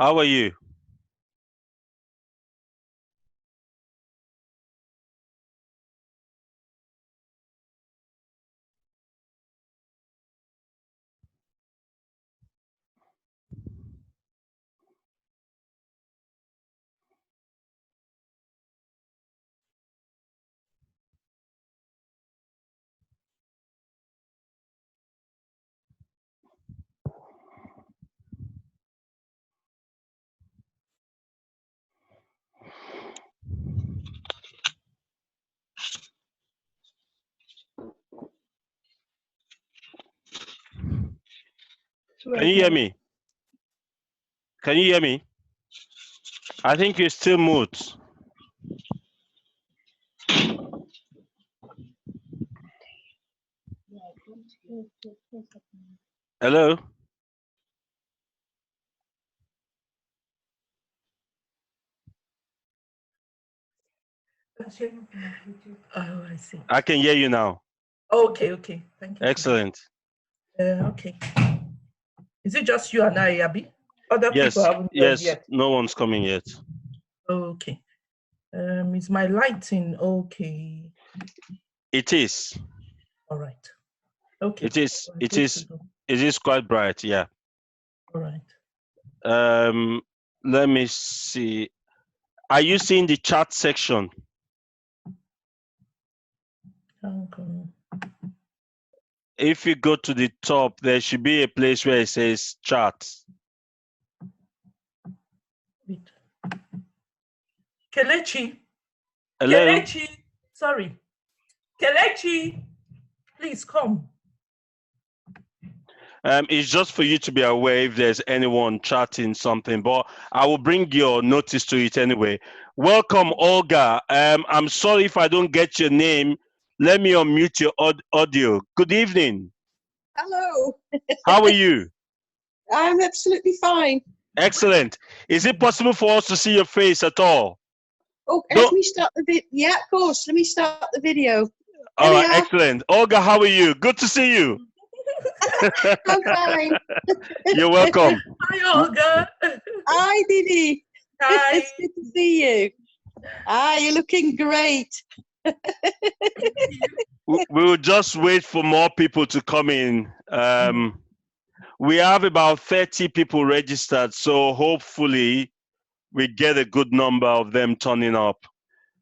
How are you? Can you hear me? Can you hear me? I think you're still mute. Hello? Oh, I see. I can hear you now. Okay. Thank you. Excellent. Okay. Is it just you and I, Abby? Other people haven't joined Yes, yet. no one's coming yet. Okay. Is my lighting okay? It is. All right. Okay. It is. We're It good is. to go. It is quite bright. Yeah. All right. Let me see. Are you seeing the chat section? Okay. If you go to the top, there should be a place where it says chat. Wait. Kelechi. Hello? Kelechi. Sorry. Kelechi. Please come. It's just for you to be aware if there's anyone chatting something, but I will bring your notice to it anyway. Welcome, Olga. I'm sorry if I don't get your name. Let me unmute your audio. Good evening. Hello. How are you? I'm absolutely fine. Excellent. Is it possible for us to see your face at all? Oh, let me start the video. Yeah, of course. Let me start the video. All right, excellent. Olga, how are you? Good to see you. I'm fine. You're welcome. Hi, Olga. Hi, Ndidi. Hi. It's good to see you. Hi, you're looking great. We'll just wait for more people to come in. We have about 30 people registered, so hopefully we get a good number of them turning up.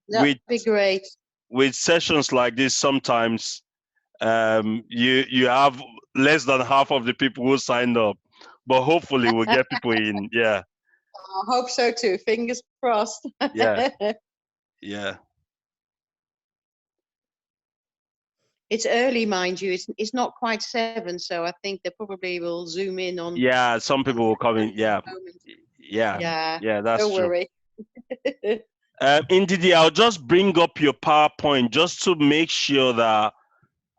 That'd be great. With sessions like this, sometimes you have less than half of the people who signed up, but hopefully we'll get people in. Yeah. I hope so too. Fingers crossed. Yeah. Yeah. It's early, mind you. It's not quite 7, so I think they probably will zoom in on. Yeah, some people will come in. Yeah. Yeah. That's Don't true. worry. Ndidi, I'll just bring up your PowerPoint just to make sure that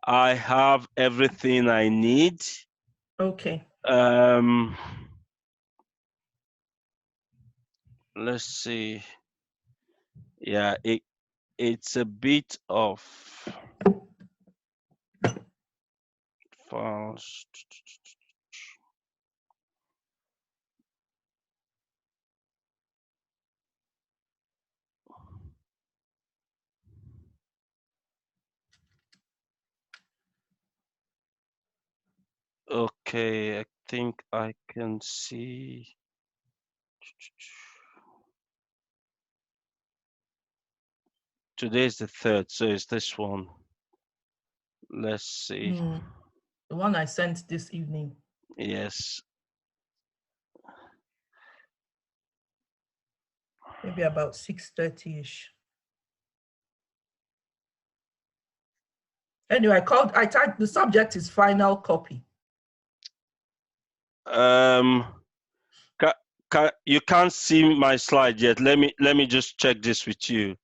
I have everything I need. Okay. Let's see. Yeah, it's a bit of files. Okay, I think I can see. Today's the 3rd, so it's this one. Let's see. The one I sent this evening. Yes. Maybe about 6:30-ish. Anyway, I typed the subject is final copy. You can't see my slide yet. Let me just check this with you.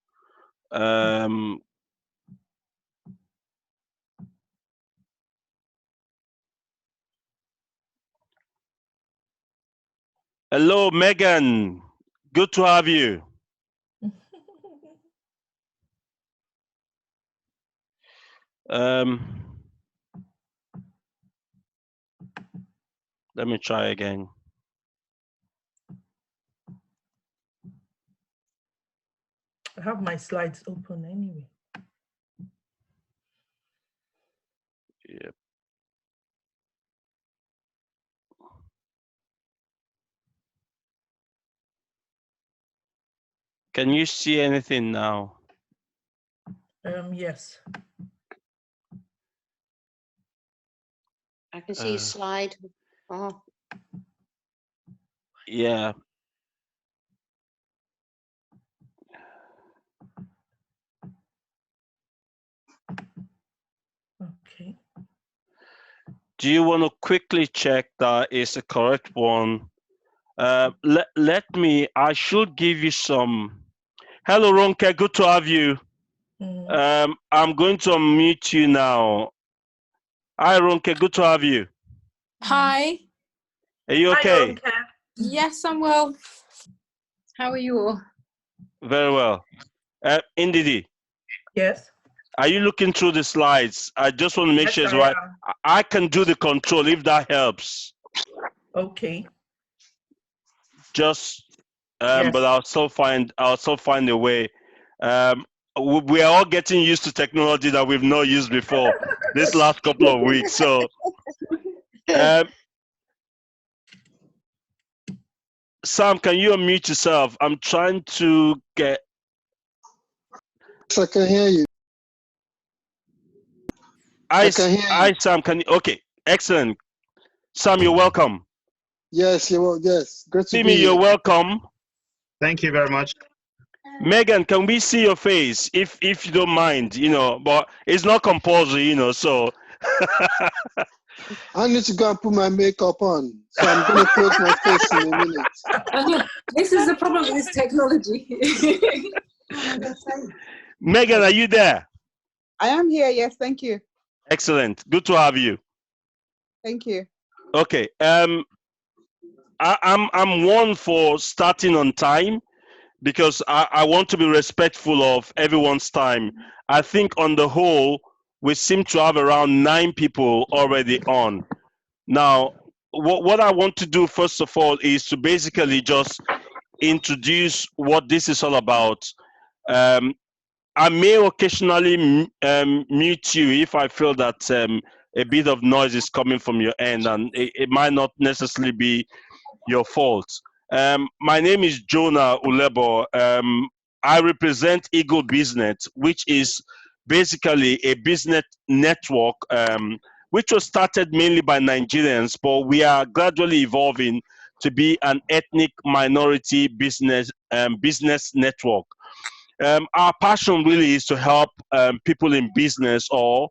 Hello, Megan. Good to have you. Let me try again. I have my slides open anyway. Yep. Can you see anything now? Yes. I can see a slide. Oh, Yeah. Okay. Do you want to quickly check that is the correct one? Let me, I should give you some. Hello, Ronke, good to have you. I'm going to unmute you now. Hi, Ronke, good to have you. Hi. Are you Hi, okay? Ronke. Yes, I'm well. how are you all? Very well. Ndidi, Yes. are you looking through the slides? I just want to make Yes, sure it's I right. am. I can do the control if that helps. Okay. Just, Yes. but I'll still find a way. We are all getting used to technology that we've not used before this last couple of weeks. So, Sam, can you unmute yourself? I'm trying to get. Yes, I can hear you. I can hear you. Hi, Sam. Can you? Okay, excellent. Sam, you're welcome. Yes, yes. Great to be Timmy, here. you're welcome. Thank you very much. Megan, can we see your face if you don't mind, but it's not compulsory, so I need to go and put my makeup on, so I'm going to close my face in a minute. This is the problem with this technology. Megan, are you there? I am here, yes, thank you. Excellent. Good to have you. Thank you. Okay. I'm one for starting on time because I want to be respectful of everyone's time. I think on the whole, we seem to have around 9 people already on. Now, what I want to do first of all is to basically just introduce what this is all about. I may occasionally mute you if I feel that a bit of noise is coming from your end, and it might not necessarily be your fault. My name is Jonah Ulebo. I represent Eagle Business, which is basically a business network which was started mainly by Nigerians, but we are gradually evolving to be an ethnic minority business network. Our passion really is to help people in business or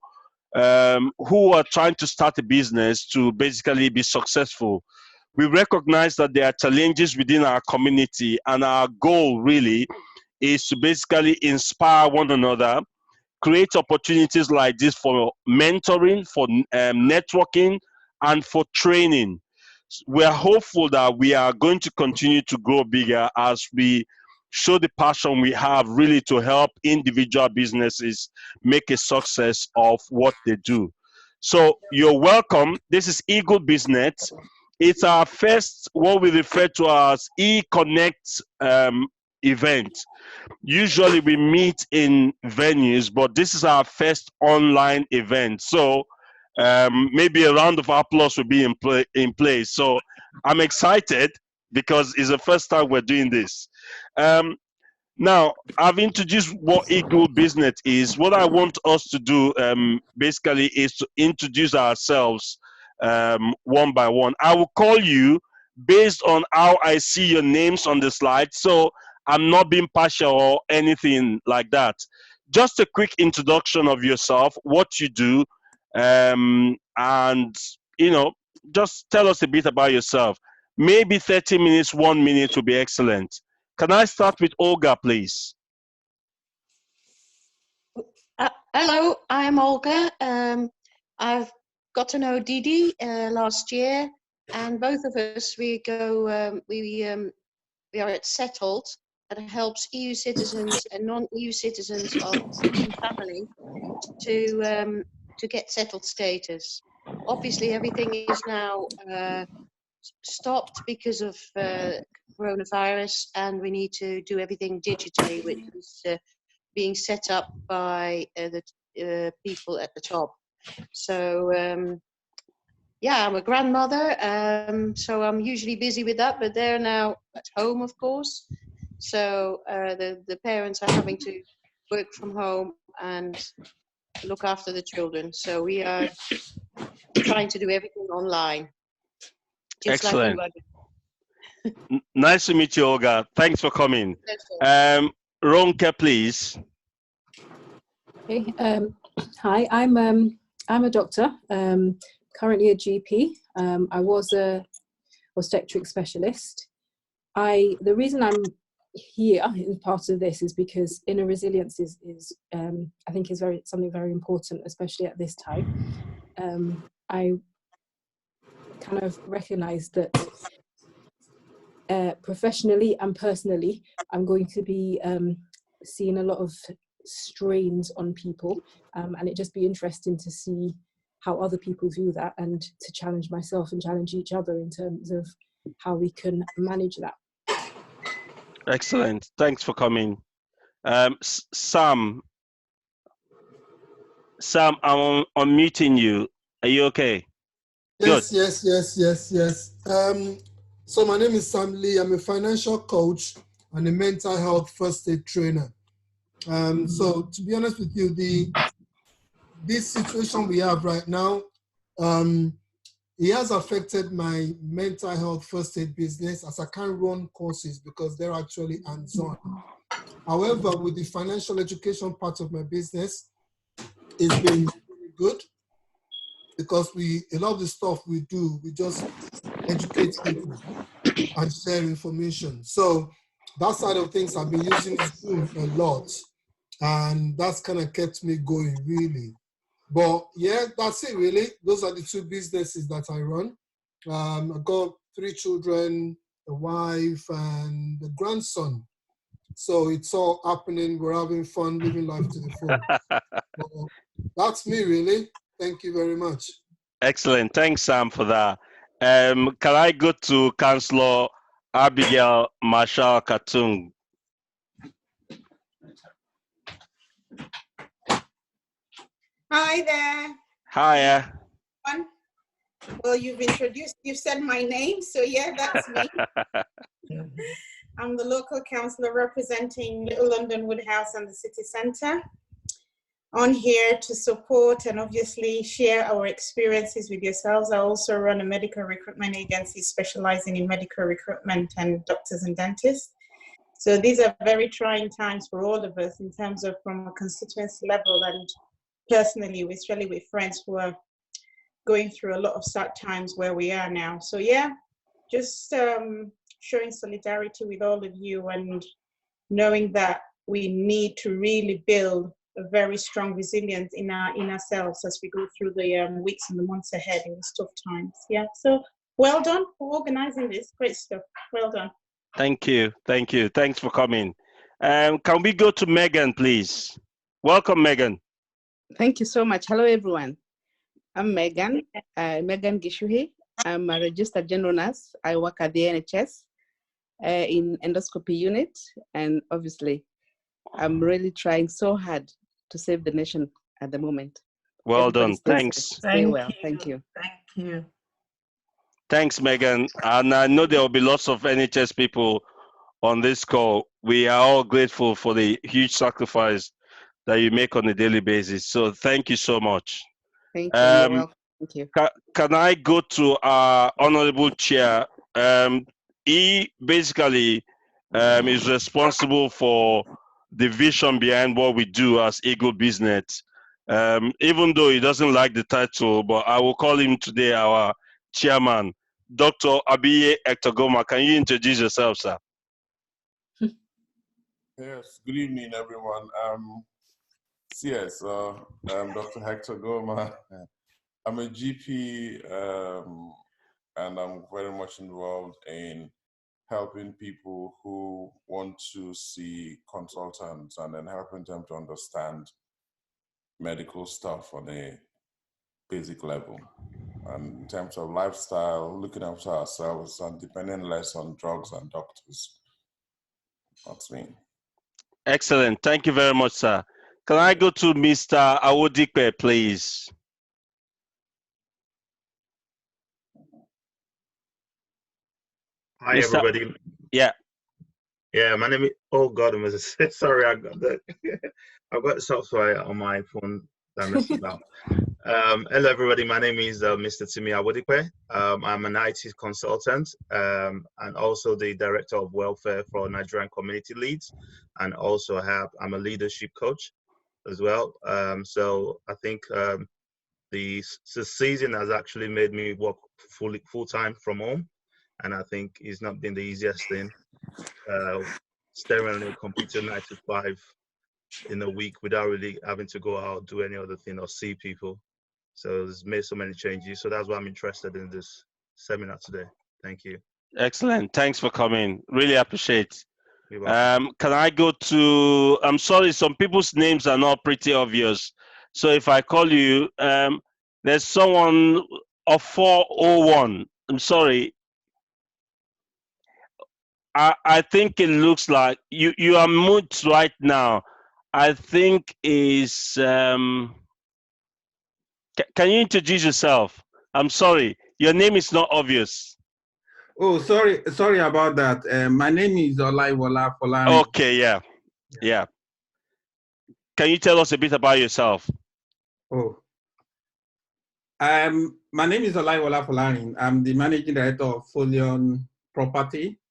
who are trying to start a business to basically be successful. We recognize that there are challenges within our community, and our goal really is to basically inspire one another, create opportunities like this for mentoring, for networking, and for training. We are hopeful that we are going to continue to grow bigger as we show the passion we have really to help individual businesses make a success of what they do. So you're welcome. This is Eagle Business. It's our first, what we refer to as E-Connect event. Usually we meet in venues, but this is our first online event. So maybe a round of applause will be in place. So I'm excited because it's the first time we're doing this. Now, I've introduced what Eagle Business is. What I want us to do basically is to introduce ourselves one by one. I will call you based on how I see your names on the slide. So I'm not being partial or anything like that. Just a quick introduction of yourself, what you do, and, just tell us a bit about yourself. Maybe 30 minutes, 1 minute will be excellent. Can I start with Olga, please? Hello, I'm Olga. I've got to know Ndidi last year, and both of us we are at Settled, that helps EU citizens and non-EU citizens of EU family to get settled status. Obviously, everything is now stopped because of coronavirus, and we need to do everything digitally, which is being set up by the people at the top. So yeah, I'm a grandmother, so I'm usually busy with that, but they're now at home, of course. So the parents are having to work from home and look after the children. So we are trying to do everything online, just Excellent. like in Nice to meet you, Olga. Thanks for coming. Rugby. Ronke, please. Okay. Hi, I'm a doctor, currently a GP. I was a obstetric specialist. The reason I'm here in part of this is because inner resilience is I think is something very important, especially at this time. I kind of recognize that professionally and personally, I'm going to be seeing a lot of strains on people, and it'd just be interesting to see how other people do that, and to challenge myself and challenge each other in terms of how we can manage that. Excellent. Thanks for coming. Sam, I'm unmuting you. Are you okay? Yes, Good. yes. So my name is Sam Lee. I'm a financial coach and a mental health first aid trainer. So to be honest with you, this situation we have right now, it has affected my mental health first aid business, as I can't run courses because they're actually hands-on. However, with the financial education part of my business, it's been really good, because a lot of the stuff we do, we just educate people and share information. So that side of things, I've been using Zoom a lot, and that's kind of kept me going, really. But yeah, that's it, really. Those are the two businesses that I run. I've got 3 children, a wife, and a grandson. So it's all happening. We're having fun, living life to the full. So that's me, really. Thank you very much. Excellent. Thanks, Sam, for that. Can I go to Councillor Abigail Marshall Katung? Hi there. Hi. Well, you've said my name, so yeah, that's me. I'm the local councillor representing Little London Woodhouse and the city centre. On here to support and obviously share our experiences with yourselves. I also run a medical recruitment agency specializing in medical recruitment and doctors and dentists. So these are very trying times for all of us in terms of from a constituency level, and personally, especially with friends who are going through a lot of sad times where we are now. So yeah, just showing solidarity with all of you and knowing that we need to really build a very strong resilience in ourselves as we go through the weeks and the months ahead in these tough times. Yeah, so well done for organizing this. Great stuff. Well done. Thank you. Thanks for coming. Can we go to Megan, please? Welcome, Megan. Thank you so much. Hello, everyone. I'm Megan Gishuhi. I'm a registered general nurse. I work at the NHS in endoscopy unit, and obviously, I'm really trying so hard to save the nation at the moment. Well Everybody done. stay Thanks. safe, stay well. Thank you. Thank you. Thanks, Megan. And I know there will be lots of NHS people on this call. We are all grateful for the huge sacrifice that you make on a daily basis. So thank you so much. Thank you. You're welcome. Thank you. Can I go to our honorable chair? He basically is responsible for the vision behind what we do as Eagle Business. Even though he doesn't like the title, but I will call him today our chairman, Dr. Abiye Ektogoma. Can you introduce yourself, sir? Yes, good evening, everyone. Yes, I'm Dr. Hector Goma. I'm a GP, and I'm very much involved in helping people who want to see consultants and then helping them to understand medical stuff on a basic level. and in terms of lifestyle, looking after ourselves and depending less on drugs and doctors. That's me. Excellent. Thank you very much, sir. Can I go to Mr. Awodipe, please? Hi, Mr. everybody. Yeah. Yeah, my name is. Oh God, sorry, I got the. I've got software on my phone that messed about. Hello, everybody. My name is Mr. Timi Awodipe. I'm an IT consultant and also the director of welfare for Nigerian community leads, and also I'm a leadership coach as well. So I think the season has actually made me work full time from home, and I think it's not been the easiest thing. Staring at a computer 9 to 5 in a week without really having to go out, do any other thing, or see people. So it's made so many changes. So that's why I'm interested in this seminar today. Thank you. Excellent. Thanks for coming. Really appreciate. You're welcome. Can I go to? I'm sorry, some people's names are not pretty obvious. So if I call you, there's someone of 401. I'm sorry. I think it looks like you are mute right now. I think is can you introduce yourself? I'm sorry, your name is not obvious. Oh, sorry about that. My name is Olaiwola Folani. Okay, yeah. Can you tell us a bit about yourself? Oh, my name is Olaiwola Folani. I'm the managing director of Folion Property,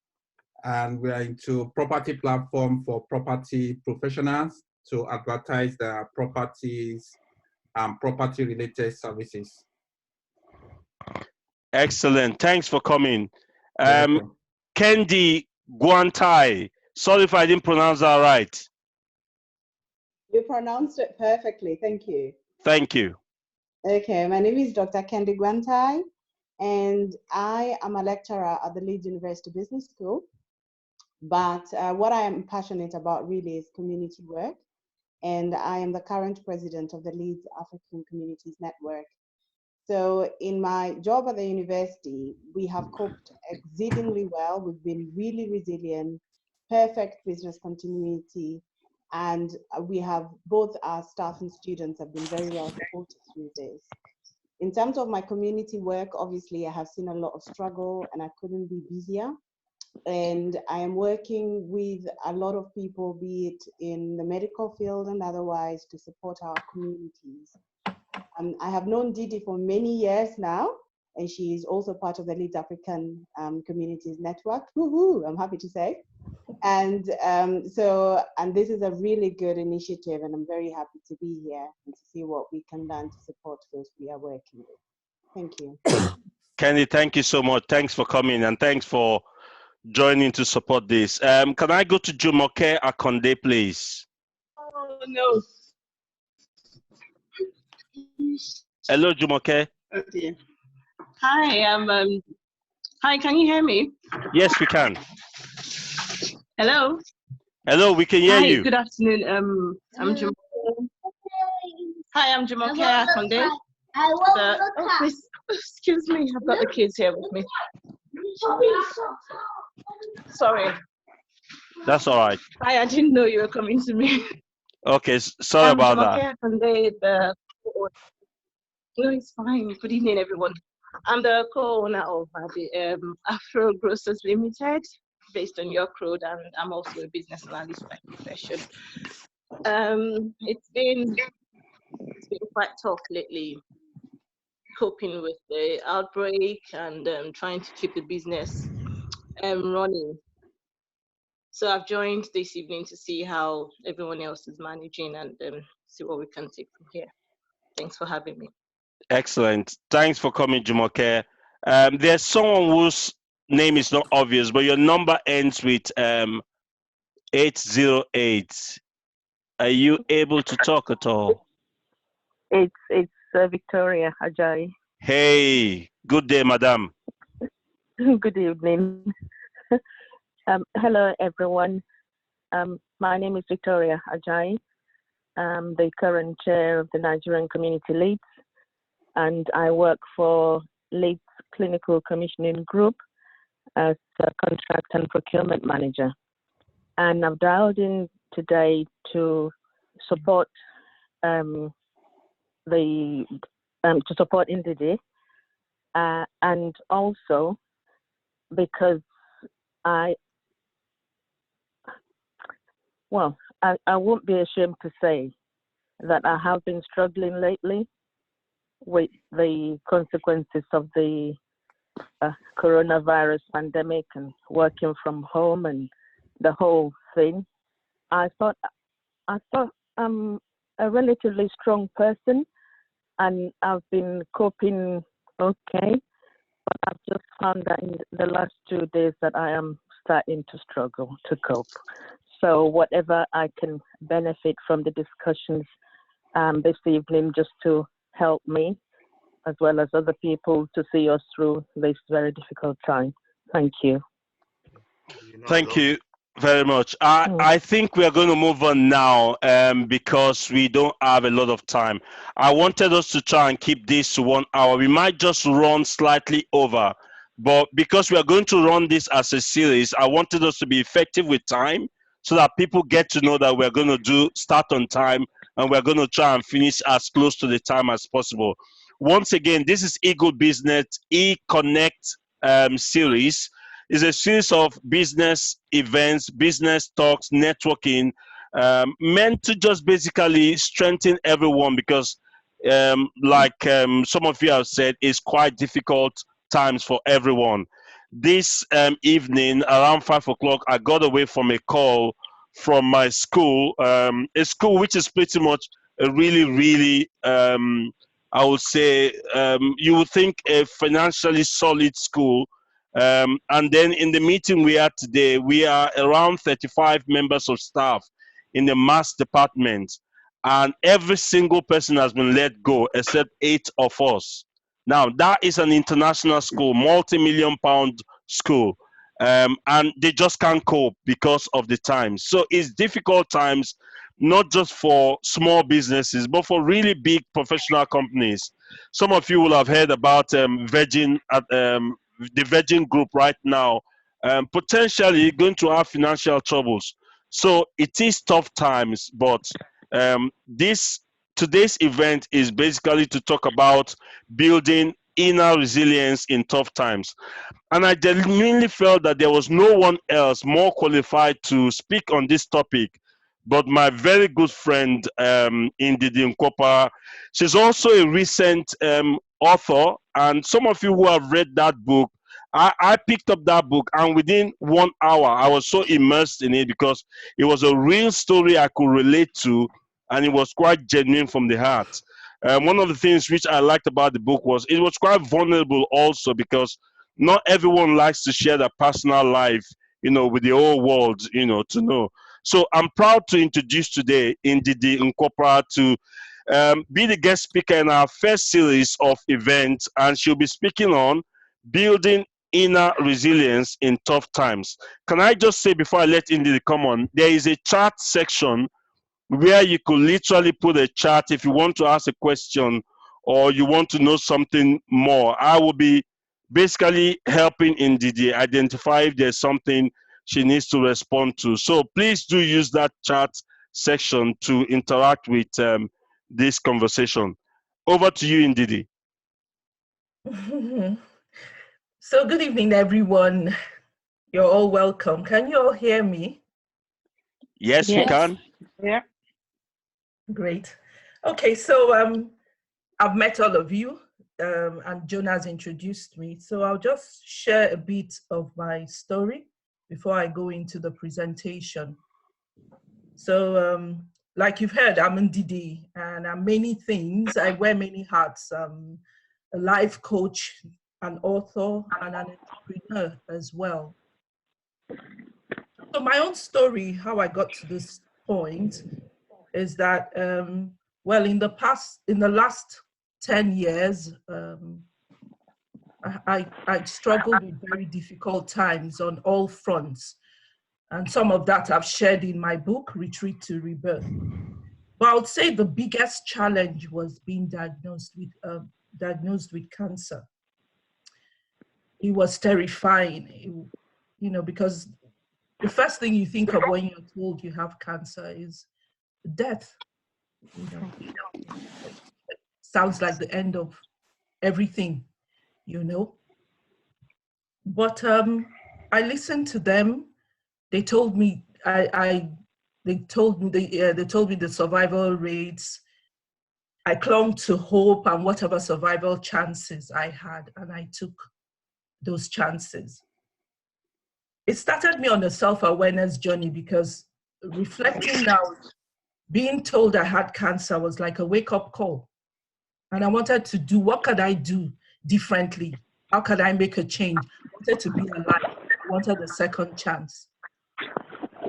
and we are into property platform for property professionals to advertise their properties and property-related services. Excellent. Thanks for coming. Kendi Guantai. Sorry if I didn't pronounce that right. You pronounced it perfectly. Thank you. Thank you. Okay, my name is Dr. Kendi Guantai, and I am a lecturer at the Leeds University Business School. But what I am passionate about really is community work, and I am the current president of the Leeds African Communities Network. So in my job at the university, we have coped exceedingly well. We've been really resilient, perfect business continuity, and we have both our staff and students have been very well supported through this. In terms of my community work, obviously I have seen a lot of struggle and I couldn't be busier. And I am working with a lot of people, be it in the medical field and otherwise, to support our communities. I have known Ndidi for many years now, and she is also part of the Leeds African Communities Network. Woohoo, I'm happy to say. And this is a really good initiative, and I'm very happy to be here and to see what we can learn to support those we are working with. Thank you. Kenny, thank you so much. Thanks for coming and thanks for joining to support this. Can I go to Jumoke Akonde, please? Oh, no. Hello, Jumoke. Okay. Hi, hi, can you hear me? Yes, we can. Hello? Hello, we can hear you. Hi, good afternoon. I'm Jumoke. Hi, I'm Jumoke Akonde. Please, excuse me, I've got the kids here with me. Sorry. That's all right. Hi, I didn't know you were coming to me. Okay, sorry about that. No, it's fine. Good evening, everyone. I'm the co-owner of the Afro Grocers Limited, based on York Road, and I'm also a business analyst by profession. It's been quite tough lately, coping with the outbreak and trying to keep the business running. So I've joined this evening to see how everyone else is managing and see what we can take from here. Thanks for having me. Excellent. Thanks for coming, Jumoke. There's someone whose name is not obvious, but your number ends with 808. Are you able to talk at all? It's Victoria Ajayi. Hey, good day, madam. Good evening. Hello, everyone. My name is Victoria Ajayi. I'm the current chair of the Nigerian Community Leads. and I work for Leeds Clinical Commissioning Group as a contract and procurement manager. And I've dialed in today to support to support Ndidi, and also because I won't be ashamed to say that I have been struggling lately with the consequences of the coronavirus pandemic and working from home and the whole thing. I thought I'm a relatively strong person and I've been coping okay, but I've just found that in the last 2 days that I am starting to struggle to cope. So whatever I can benefit from the discussions this evening just to help me, as well as other people, to see us through this very difficult time. Thank you. Thank you very much. I think we are going to move on now because we don't have a lot of time. I wanted us to try and keep this to 1 hour. We might just run slightly over, but because we are going to run this as a series, I wanted us to be effective with time so that people get to know that we're going to start on time and we're going to try and finish as close to the time as possible. Once again, this is Eagle Business E-Connect series. Is a series of business events, business talks, networking, meant to just basically strengthen everyone because, some of you have said, it's quite difficult times for everyone. This evening, around 5 o'clock, I got away from a call from my school, a school which is pretty much a really, really, I would say, you would think a financially solid school. And then in the meeting we had today, we are around 35 members of staff in the maths department, and every single person has been let go except 8 of us. Now, that is an international school, multi-million pound school, and they just can't cope because of the times. So it's difficult times, not just for small businesses, but for really big professional companies. Some of you will have heard about the Virgin Group right now, potentially going to have financial troubles. So it is tough times, but today's event is basically to talk about building inner resilience in tough times. And I genuinely felt that there was no one else more qualified to speak on this topic but my very good friend, Ndidi Nkwopara. She's also a recent author, and some of you who have read that book, I picked up that book, and within 1 hour, I was so immersed in it because it was a real story I could relate to, and it was quite genuine from the heart. One of the things which I liked about the book was it was quite vulnerable also because not everyone likes to share their personal life, with the whole world, to know. So I'm proud to introduce today Ndidi Nkwopara to be the guest speaker in our first series of events, and she'll be speaking on building inner resilience in tough times. Can I just say before I let Ndidi come on, there is a chat section where you could literally put a chat if you want to ask a question or you want to know something more. I will be basically helping Ndidi identify if there's something she needs to respond to. So please do use that chat section to interact with this conversation. Over to you, Ndidi. So good evening, everyone. You're all welcome. Can you all hear me? Yes, we can. Yeah. Great. Okay, so I've met all of you, and Jonah's introduced me. So I'll just share a bit of my story before I go into the presentation. So like you've heard, I'm Ndidi, and I'm many things. I wear many hats. I'm a life coach, an author, and an entrepreneur as well. So my own story, how I got to this point, is that, well, in the last 10 years, I struggled with very difficult times on all fronts. And some of that I've shared in my book, Retreat to Rebirth. But I would say the biggest challenge was being diagnosed with cancer. It was terrifying, because the first thing you think of when you're told you have cancer is death. Sounds like the end of everything, But I listened to them. They told me they told me the survival rates. I clung to hope and whatever survival chances I had, and I took those chances. It started me on a self-awareness journey because reflecting now, being told I had cancer was like a wake-up call. And I wanted to do, what could I do differently? How could I make a change? I wanted to be alive. I wanted a second chance.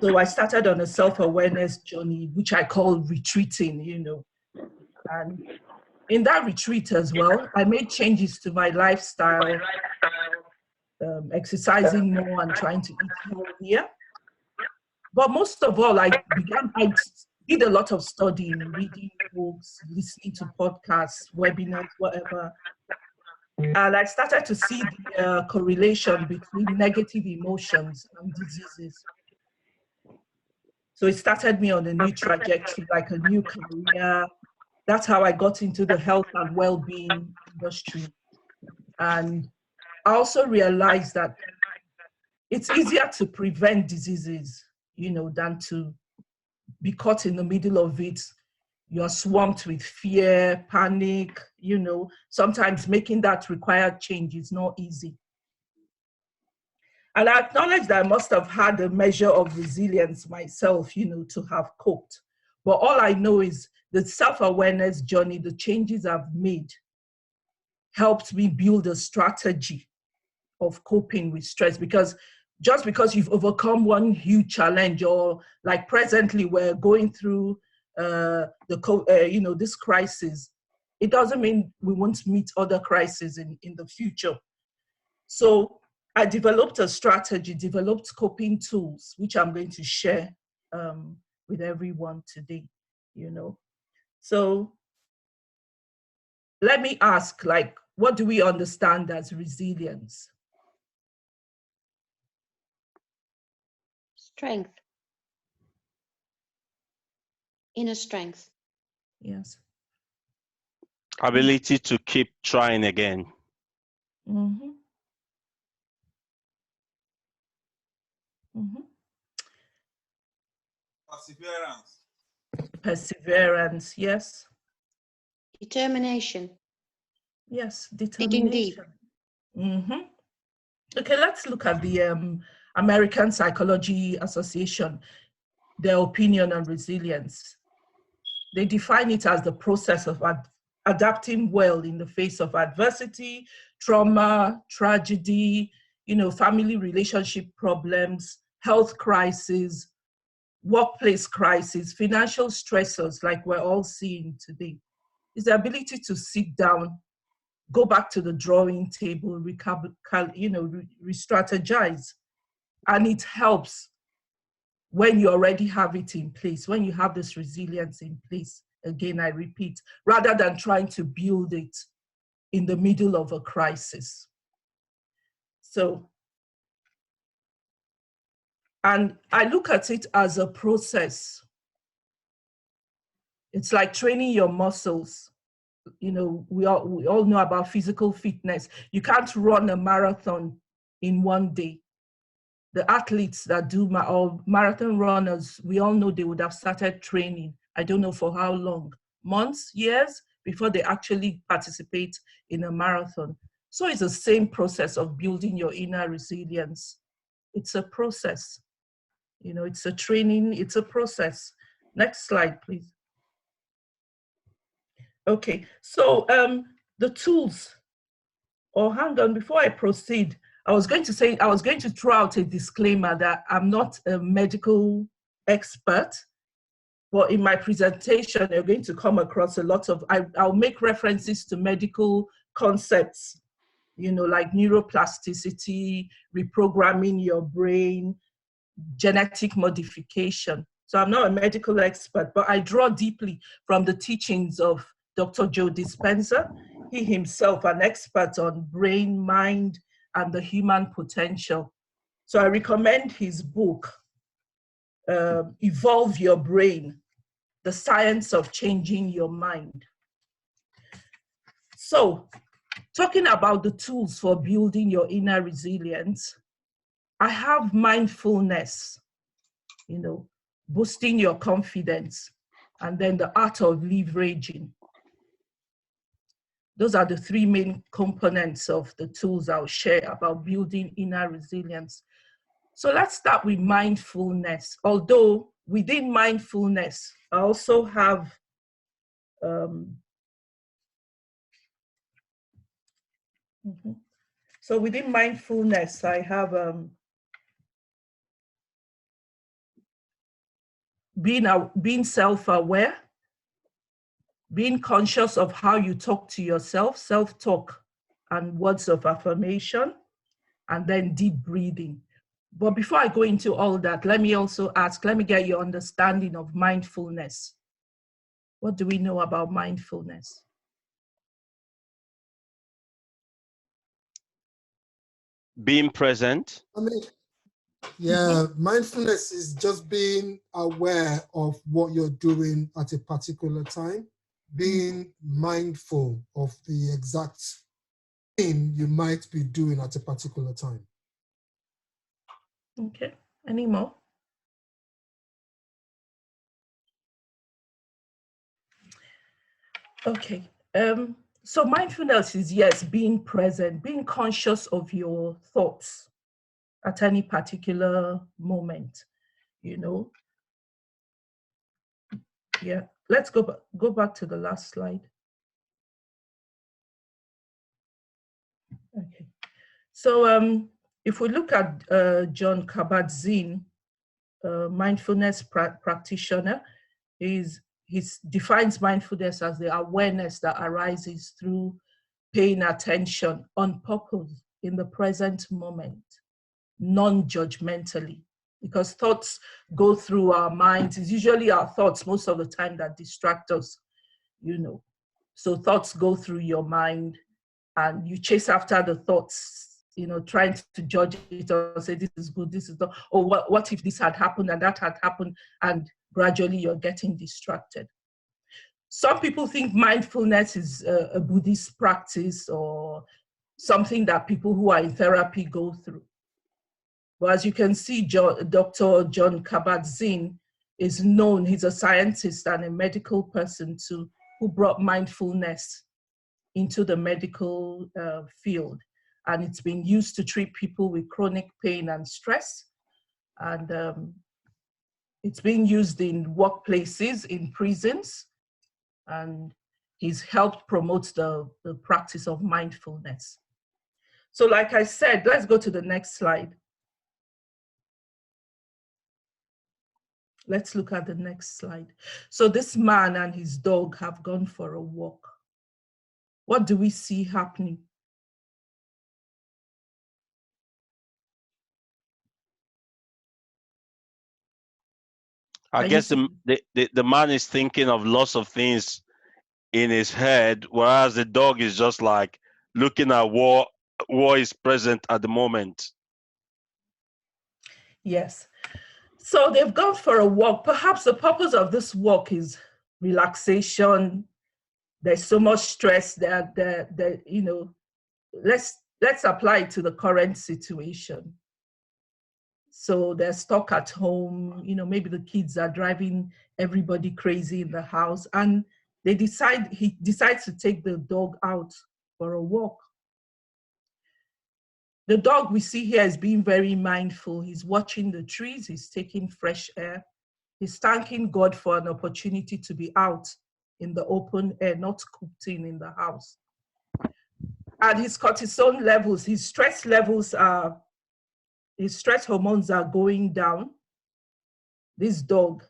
So I started on a self-awareness journey, which I call retreating, And in that retreat as well, I made changes to my lifestyle, exercising more and trying to eat healthier. But most of all, I did a lot of studying, reading books, listening to podcasts, webinars, whatever. And I started to see the correlation between negative emotions and diseases. So it started me on a new trajectory, like a new career. That's how I got into the health and well-being industry. And I also realized that it's easier to prevent diseases, than to be caught in the middle of it. You're swamped with fear, panic, sometimes making that required change is not easy. And I acknowledge that I must have had a measure of resilience myself, to have coped. But all I know is the self-awareness journey, the changes I've made, helped me build a strategy of coping with stress. Because just because you've overcome one huge challenge, or like presently we're going through this crisis, it doesn't mean we won't meet other crises in the future. So I developed a strategy, developed coping tools, which I'm going to share with everyone today, So let me ask, what do we understand as resilience? Strength. Inner strength. Yes. Ability to keep trying again. Mm-hmm. Mm-hmm. Perseverance, yes. Determination. Yes, Digging deep. determination. Mm-hmm. Okay, let's look at the American Psychology Association, their opinion on resilience. They define it as the process of adapting well in the face of adversity, trauma, tragedy, family relationship problems, health crisis, workplace crisis, financial stressors like we're all seeing today. It's the ability to sit down, go back to the drawing table, re-strategize. And it helps when you already have it in place, when you have this resilience in place. Again, I repeat, rather than trying to build it in the middle of a crisis. So, and I look at it as a process. It's like training your muscles. We all know about physical fitness. You can't run a marathon in one day. The athletes that do or marathon runners, we all know they would have started training. I don't know for how long, months, years, before they actually participate in a marathon. So it's the same process of building your inner resilience. It's a process. It's a training, it's a process. Next slide, please. Okay, so the tools, hang on, before I proceed, I was going to throw out a disclaimer that I'm not a medical expert, but in my presentation, you're going to come across a lot of, I'll make references to medical concepts, like neuroplasticity, reprogramming your brain, genetic modification. So I'm not a medical expert, but I draw deeply from the teachings of Dr. Joe Dispenza. He himself an expert on brain, mind, and the human potential. So I recommend his book, Evolve Your Brain, The Science of Changing Your Mind. So talking about the tools for building your inner resilience, I have mindfulness, boosting your confidence, and then the art of leveraging. Those are the three main components of the tools I'll share about building inner resilience. So let's start with mindfulness. Although within mindfulness, I also have so within mindfulness, I have being self-aware, being conscious of how you talk to yourself, self-talk and words of affirmation, and then deep breathing. But before I go into all that, let me also ask, let me get your understanding of mindfulness. What do we know about mindfulness? Being present. I mean, yeah, mindfulness is just being aware of what you're doing at a particular time, being mindful of the exact thing you might be doing at a particular time. Okay, any more? Okay, so mindfulness is, yes, being present, being conscious of your thoughts at any particular moment, Yeah, let's go back to the last slide. Okay, so if we look at Jon Kabat-Zinn, mindfulness practitioner, he defines mindfulness as the awareness that arises through paying attention on purpose in the present moment, non-judgmentally, because thoughts go through our minds. It's usually our thoughts most of the time that distract us, So thoughts go through your mind and you chase after the thoughts, trying to judge it or say this is good, this is not, or what if this had happened and that had happened, and gradually you're getting distracted. Some people think mindfulness is a Buddhist practice or something that people who are in therapy go through. But as you can see, Dr. Jon Kabat-Zinn is known, he's a scientist and a medical person too, who brought mindfulness into the medical field. And it's been used to treat people with chronic pain and stress. And it's being used in workplaces, in prisons, and he's helped promote the practice of mindfulness. So like I said, let's go to the next slide. Let's look at the next slide. So this man and his dog have gone for a walk. What do we see happening? I guess the man is thinking of lots of things in his head, whereas the dog is just like looking at what is present at the moment. Yes. So they've gone for a walk. Perhaps the purpose of this walk is relaxation. There's so much stress that let's apply it to the current situation. So they're stuck at home, maybe the kids are driving everybody crazy in the house, and he decides to take the dog out for a walk. The dog we see here is being very mindful. He's watching the trees, he's taking fresh air. He's thanking God for an opportunity to be out in the open air, not cooped in the house. And his cortisol levels, his stress hormones are going down, this dog.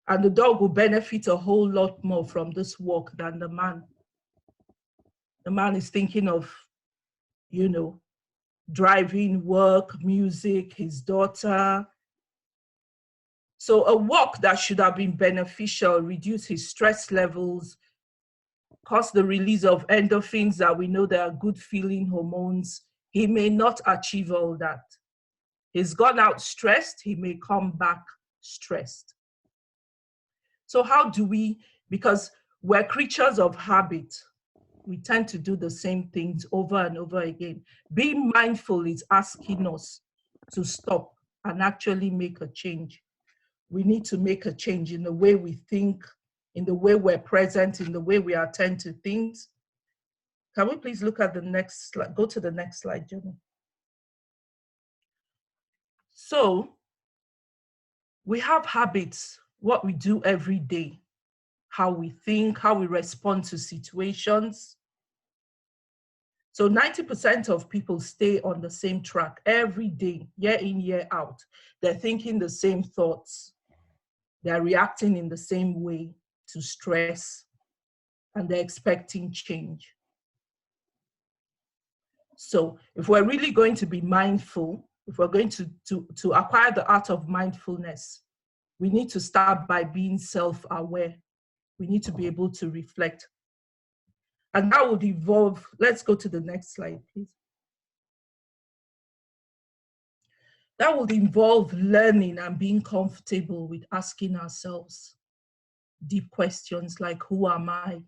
And the dog will benefit a whole lot more from this walk than the man. The man is thinking of, driving, work, music, his daughter. So a walk that should have been beneficial, reduce his stress levels, cause the release of endorphins that we know they are good feeling hormones, he may not achieve all that. He's gone out stressed, he may come back stressed. So how do we, because we're creatures of habit, we tend to do the same things over and over again. Being mindful is asking us to stop and actually make a change. We need to make a change in the way we think, in the way we're present, in the way we attend to things. Can we please look at the next slide? Go to the next slide, Jenny. So we have habits, what we do every day, how we think, how we respond to situations. So 90% of people stay on the same track every day, year in, year out. They're thinking the same thoughts. They're reacting in the same way to stress, and they're expecting change. So if we're really going to be mindful, if we're going to acquire the art of mindfulness, we need to start by being self-aware. We need to be able to reflect. And that would involve, let's go to the next slide, please. That would involve learning and being comfortable with asking ourselves deep questions like, who am I?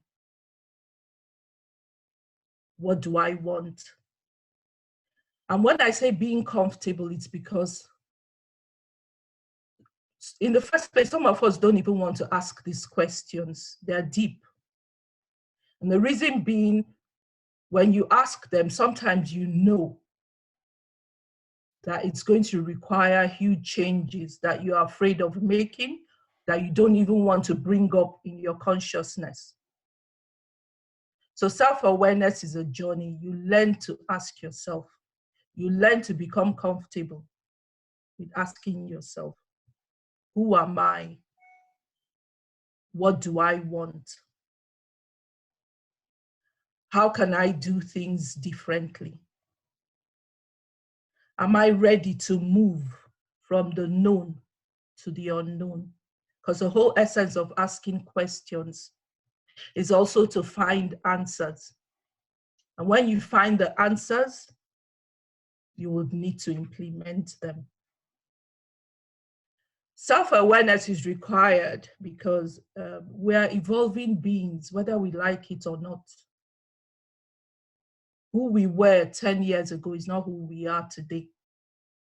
What do I want? And when I say being comfortable, it's because in the first place, some of us don't even want to ask these questions. They're deep. And the reason being, when you ask them, sometimes you know that it's going to require huge changes that you're afraid of making, that you don't even want to bring up in your consciousness. So self-awareness is a journey. You learn to ask yourself. You learn to become comfortable with asking yourself, who am I? What do I want? How can I do things differently? Am I ready to move from the known to the unknown? Because the whole essence of asking questions is also to find answers. And when you find the answers, you would need to implement them. Self-awareness is required because we are evolving beings, whether we like it or not. Who we were 10 years ago is not who we are today.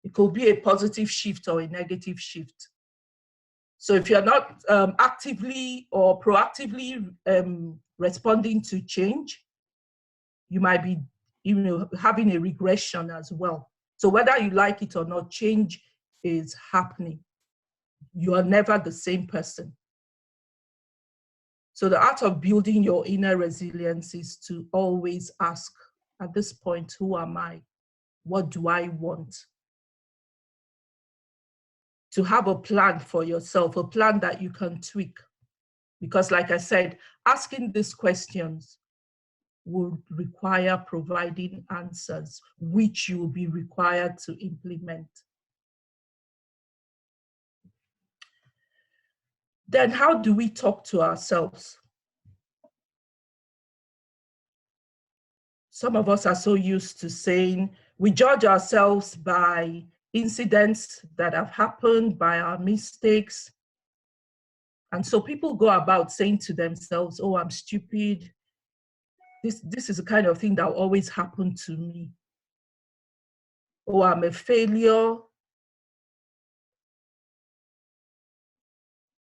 It could be a positive shift or a negative shift. So if you're not actively or proactively responding to change, you might be having a regression as well. So whether you like it or not, change is happening. You are never the same person. So the art of building your inner resilience is to always ask, at this point, who am I? What do I want? To have a plan for yourself, a plan that you can tweak. Because like I said, asking these questions will require providing answers, which you will be required to implement. Then how do we talk to ourselves? Some of us are so used to saying, we judge ourselves by incidents that have happened, by our mistakes. And so people go about saying to themselves, oh, I'm stupid. This is the kind of thing that will always happen to me. Oh, I'm a failure.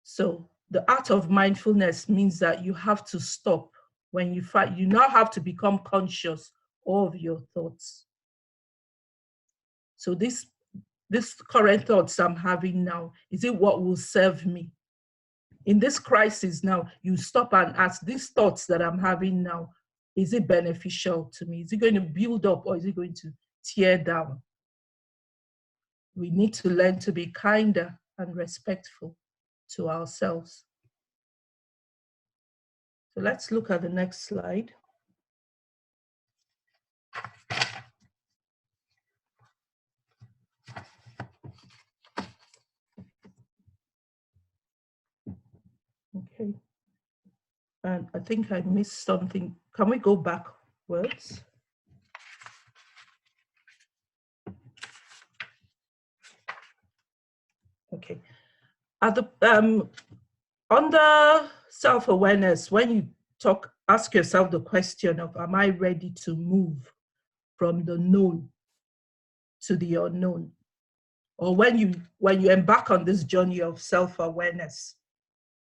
So the art of mindfulness means that you have to stop. When you find, you now have to become conscious of your thoughts. So this current thoughts I'm having now, is it what will serve me? In this crisis now, you stop and ask, these thoughts that I'm having now, is it beneficial to me? Is it going to build up or is it going to tear down? We need to learn to be kinder and respectful to ourselves. So let's look at the next slide. Okay. And I think I missed something. Can we go backwards? Okay. At the under self-awareness, when you ask yourself the question of, am I ready to move from the known to the unknown? Or when you embark on this journey of self-awareness,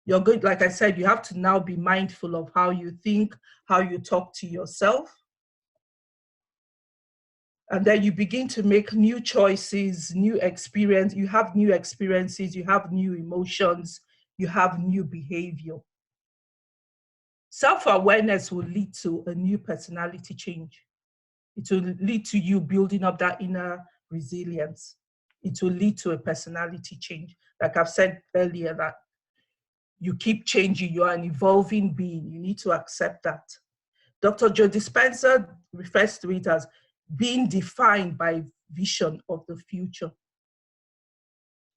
you're good, like I said, you have to now be mindful of how you think, how you talk to yourself. And then you begin to make new choices, new experience. You have new experiences, you have new emotions, you have new behavior. Self-awareness will lead to a new personality change. It will lead to you building up that inner resilience. It will lead to a personality change. Like I've said earlier, that you keep changing, you're an evolving being. You need to accept that. Dr. Joe Dispenza refers to it as being defined by vision of the future.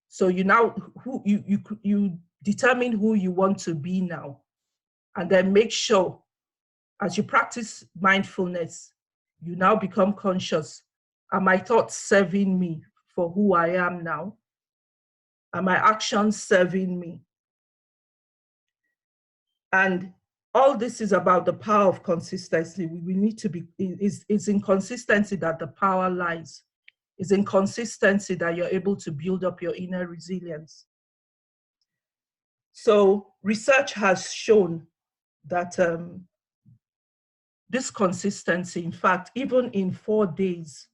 So you now, you determine who you want to be now, and then make sure as you practice mindfulness, you now become conscious. Are my thoughts serving me for who I am now? Are my actions serving me? And all this is about the power of consistency. We need to be, it's in consistency that the power lies. It's in consistency that you're able to build up your inner resilience. So research has shown that this consistency, in fact, even in 4 days,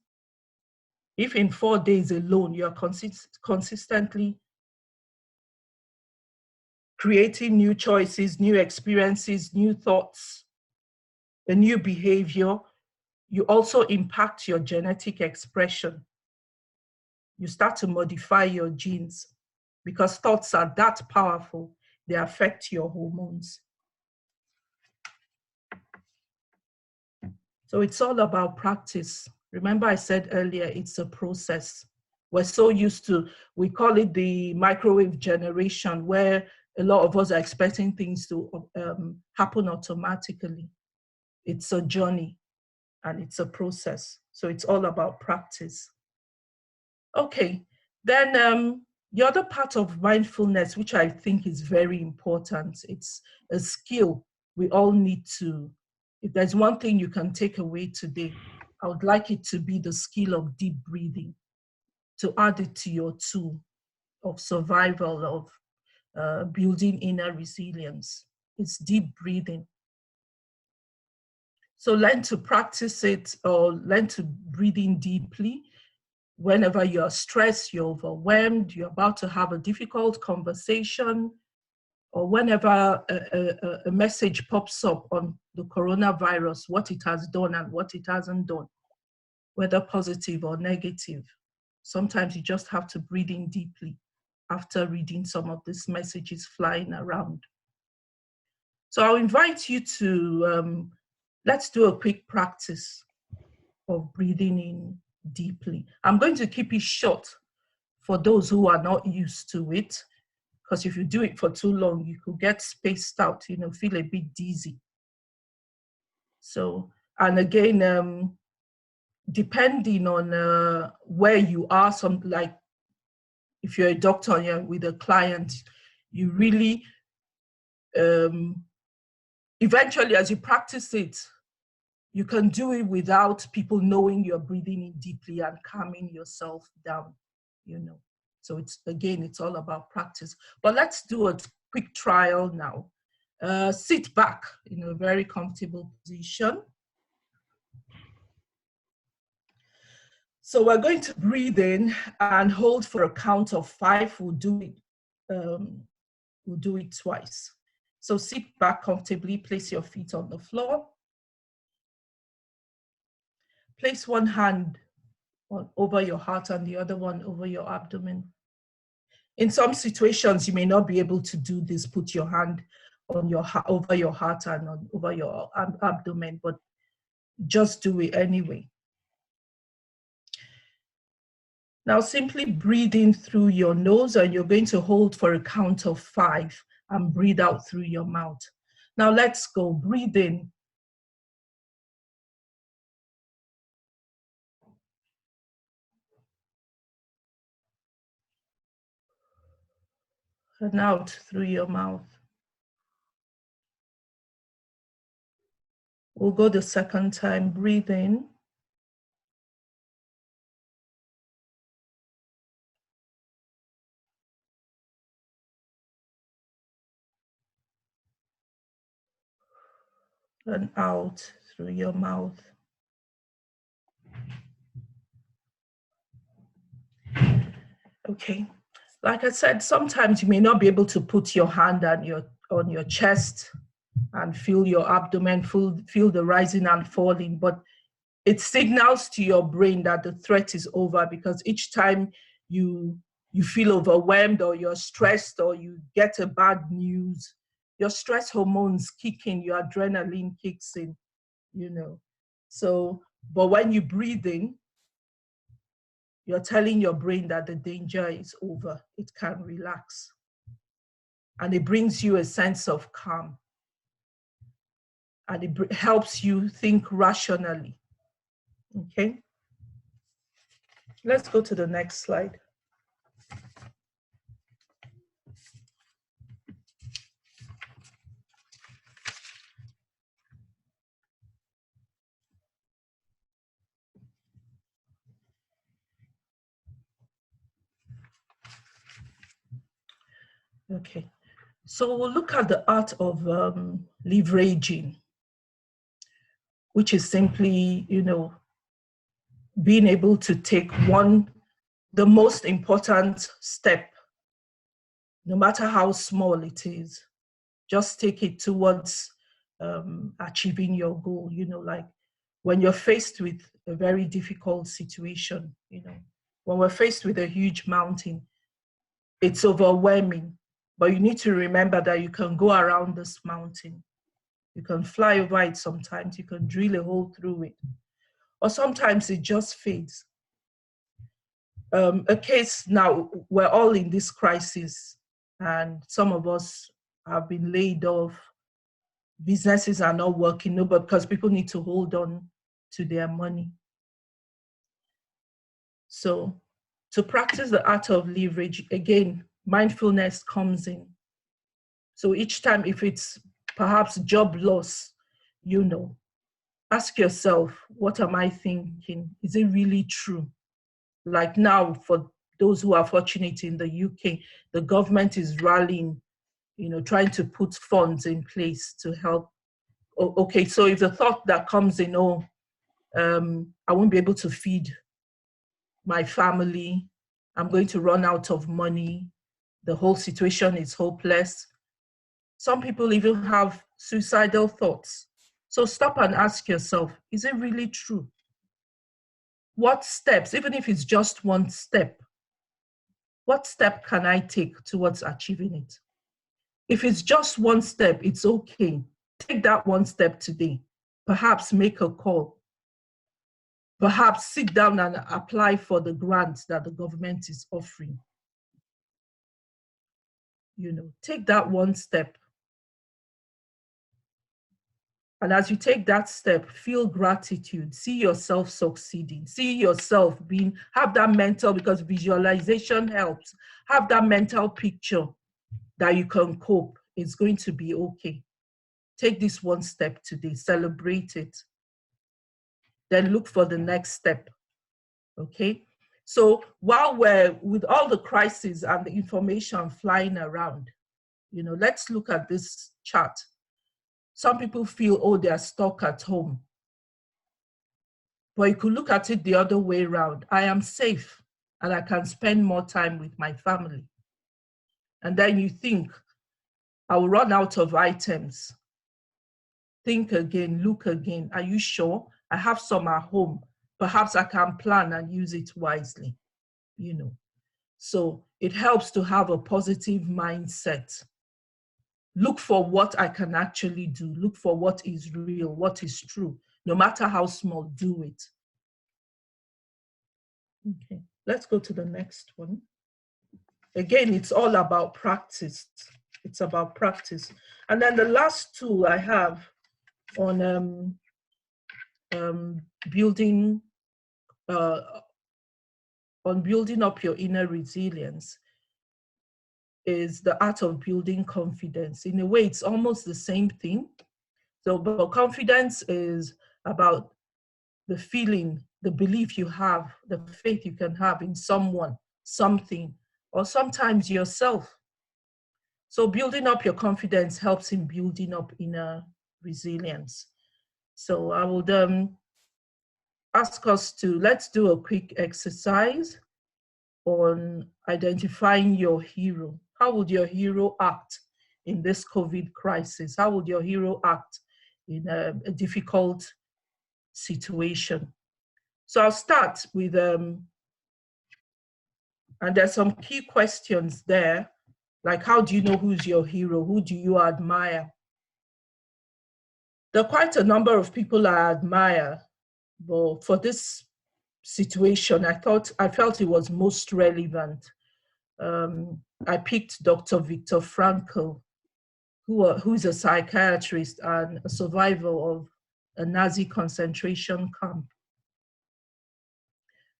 if in 4 days alone, you're consistently creating new choices, new experiences, new thoughts, a new behavior, you also impact your genetic expression. You start to modify your genes because thoughts are that powerful. They affect your hormones. So it's all about practice. Remember I said earlier, it's a process. We're so used to, we call it the microwave generation, where a lot of us are expecting things to happen automatically. It's a journey and it's a process. So it's all about practice. Okay, then the other part of mindfulness, which I think is very important, it's a skill we all need to, if there's one thing you can take away today, I would like it to be the skill of deep breathing, to add it to your tool of survival, of building inner resilience. It's deep breathing. So learn to practice it, or learn to breathe in deeply. Whenever you're stressed, you're overwhelmed, you're about to have a difficult conversation, or whenever a message pops up on the coronavirus, what it has done and what it hasn't done, whether positive or negative. Sometimes you just have to breathe in deeply after reading some of these messages flying around. So I'll invite you to, let's do a quick practice of breathing in deeply. I'm going to keep it short for those who are not used to it, because if you do it for too long, you could get spaced out, feel a bit dizzy. So, and again, depending on where you are, like if you're a doctor and you're with a client, you really, eventually as you practice it, you can do it without people knowing you're breathing in deeply and calming yourself down, So it's all about practice. But let's do a quick trial now. Sit back in a very comfortable position. So we're going to breathe in and hold for a count of 5. We'll do it twice. So sit back comfortably, place your feet on the floor. Place one hand over your heart and the other one over your abdomen. In some situations, you may not be able to do this. Put your hand on over your heart and over your abdomen, but just do it anyway. Now simply breathe in through your nose, and you're going to hold for a count of 5. and breathe out through your mouth. Now let's go. Breathe in. And out through your mouth. We'll go the second time. Breathe in. And out through your mouth. Okay. Like I said, sometimes you may not be able to put your hand on your chest and feel your abdomen, feel the rising and falling, but it signals to your brain that the threat is over, because each time you feel overwhelmed or you're stressed or you get a bad news, your stress hormones kick in, your adrenaline kicks in, you know. So, but when you breathe in, you're telling your brain that the danger is over. It can relax. And it brings you a sense of calm. And it helps you think rationally. Okay? Let's go to the next slide. Okay, so we'll look at the art of leveraging, which is simply, you know, being able to take the most important step, no matter how small it is, just take it towards achieving your goal. You know, like when you're faced with a very difficult situation, you know, when we're faced with a huge mountain, it's overwhelming, but you need to remember that you can go around this mountain. You can fly over it sometimes, you can drill a hole through it, or sometimes it just fades. A case now, we're all in this crisis, and some of us have been laid off. Businesses are not working, no, but because people need to hold on to their money. So to practice the art of leverage, again, mindfulness comes in. So each time, if it's perhaps job loss, you know, ask yourself, what am I thinking? Is it really true? Like now, for those who are fortunate in the UK, the government is rallying, you know, trying to put funds in place to help. Okay, so if the thought that comes in, I won't be able to feed my family, I'm going to run out of money, the whole situation is hopeless. Some people even have suicidal thoughts. So stop and ask yourself, is it really true? What steps, even if it's just one step, what step can I take towards achieving it? If it's just one step, it's okay. Take that one step today. Perhaps make a call. Perhaps sit down and apply for the grants that the government is offering. You know, take that one step. And as you take that step, feel gratitude, see yourself succeeding, see yourself have that mental, because visualization helps, have that mental picture that you can cope. It's going to be okay. Take this one step today, celebrate it. Then look for the next step, okay? So while we're with all the crises and the information flying around, you know, let's look at this chart. Some people feel, oh, they're stuck at home. But you could look at it the other way around. I am safe and I can spend more time with my family. And then you think, I will run out of items. Think again, look again. Are you sure? I have some at home. Perhaps I can plan and use it wisely, you know. So it helps to have a positive mindset. Look for what I can actually do. Look for what is real, what is true. No matter how small, do it. Okay, let's go to the next one. Again, it's all about practice. It's about practice. And then the last tool I have on building up your inner resilience is the art of building confidence. In a way, it's almost the same thing. So, but confidence is about the feeling, the belief you have, the faith you can have in someone, something, or sometimes yourself. So building up your confidence helps in building up inner resilience. So I would ask us let's do a quick exercise on identifying your hero. How would your hero act in this COVID crisis? How would your hero act in a difficult situation? So I'll start with, and there's some key questions there, like how do you know who's your hero? Who do you admire? There are quite a number of people I admire, but for this situation, I felt it was most relevant. I picked Dr. Viktor Frankl, who's a psychiatrist and a survivor of a Nazi concentration camp.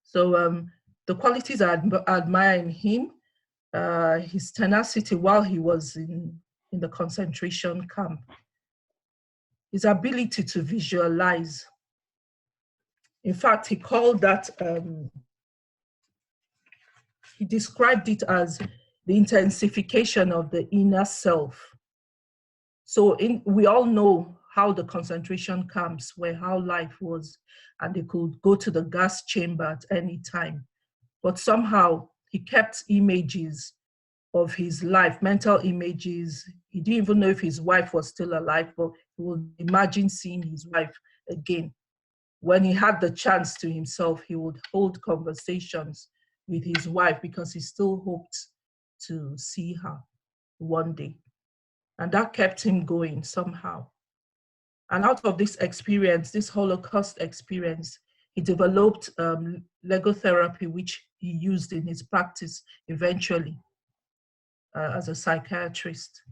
So the qualities I admire in him, his tenacity while he was in the concentration camp, his ability to visualize. In fact, he called that, he described it as the intensification of the inner self. So we all know how the concentration camps were, how life was, and they could go to the gas chamber at any time. But somehow he kept images of his life, mental images. He didn't even know if his wife was still alive, but he would imagine seeing his wife again. When he had the chance to himself, he would hold conversations with his wife because he still hoped to see her one day. And that kept him going somehow. And out of this experience, this Holocaust experience, he developed Lego therapy, which he used in his practice eventually as a psychiatrist.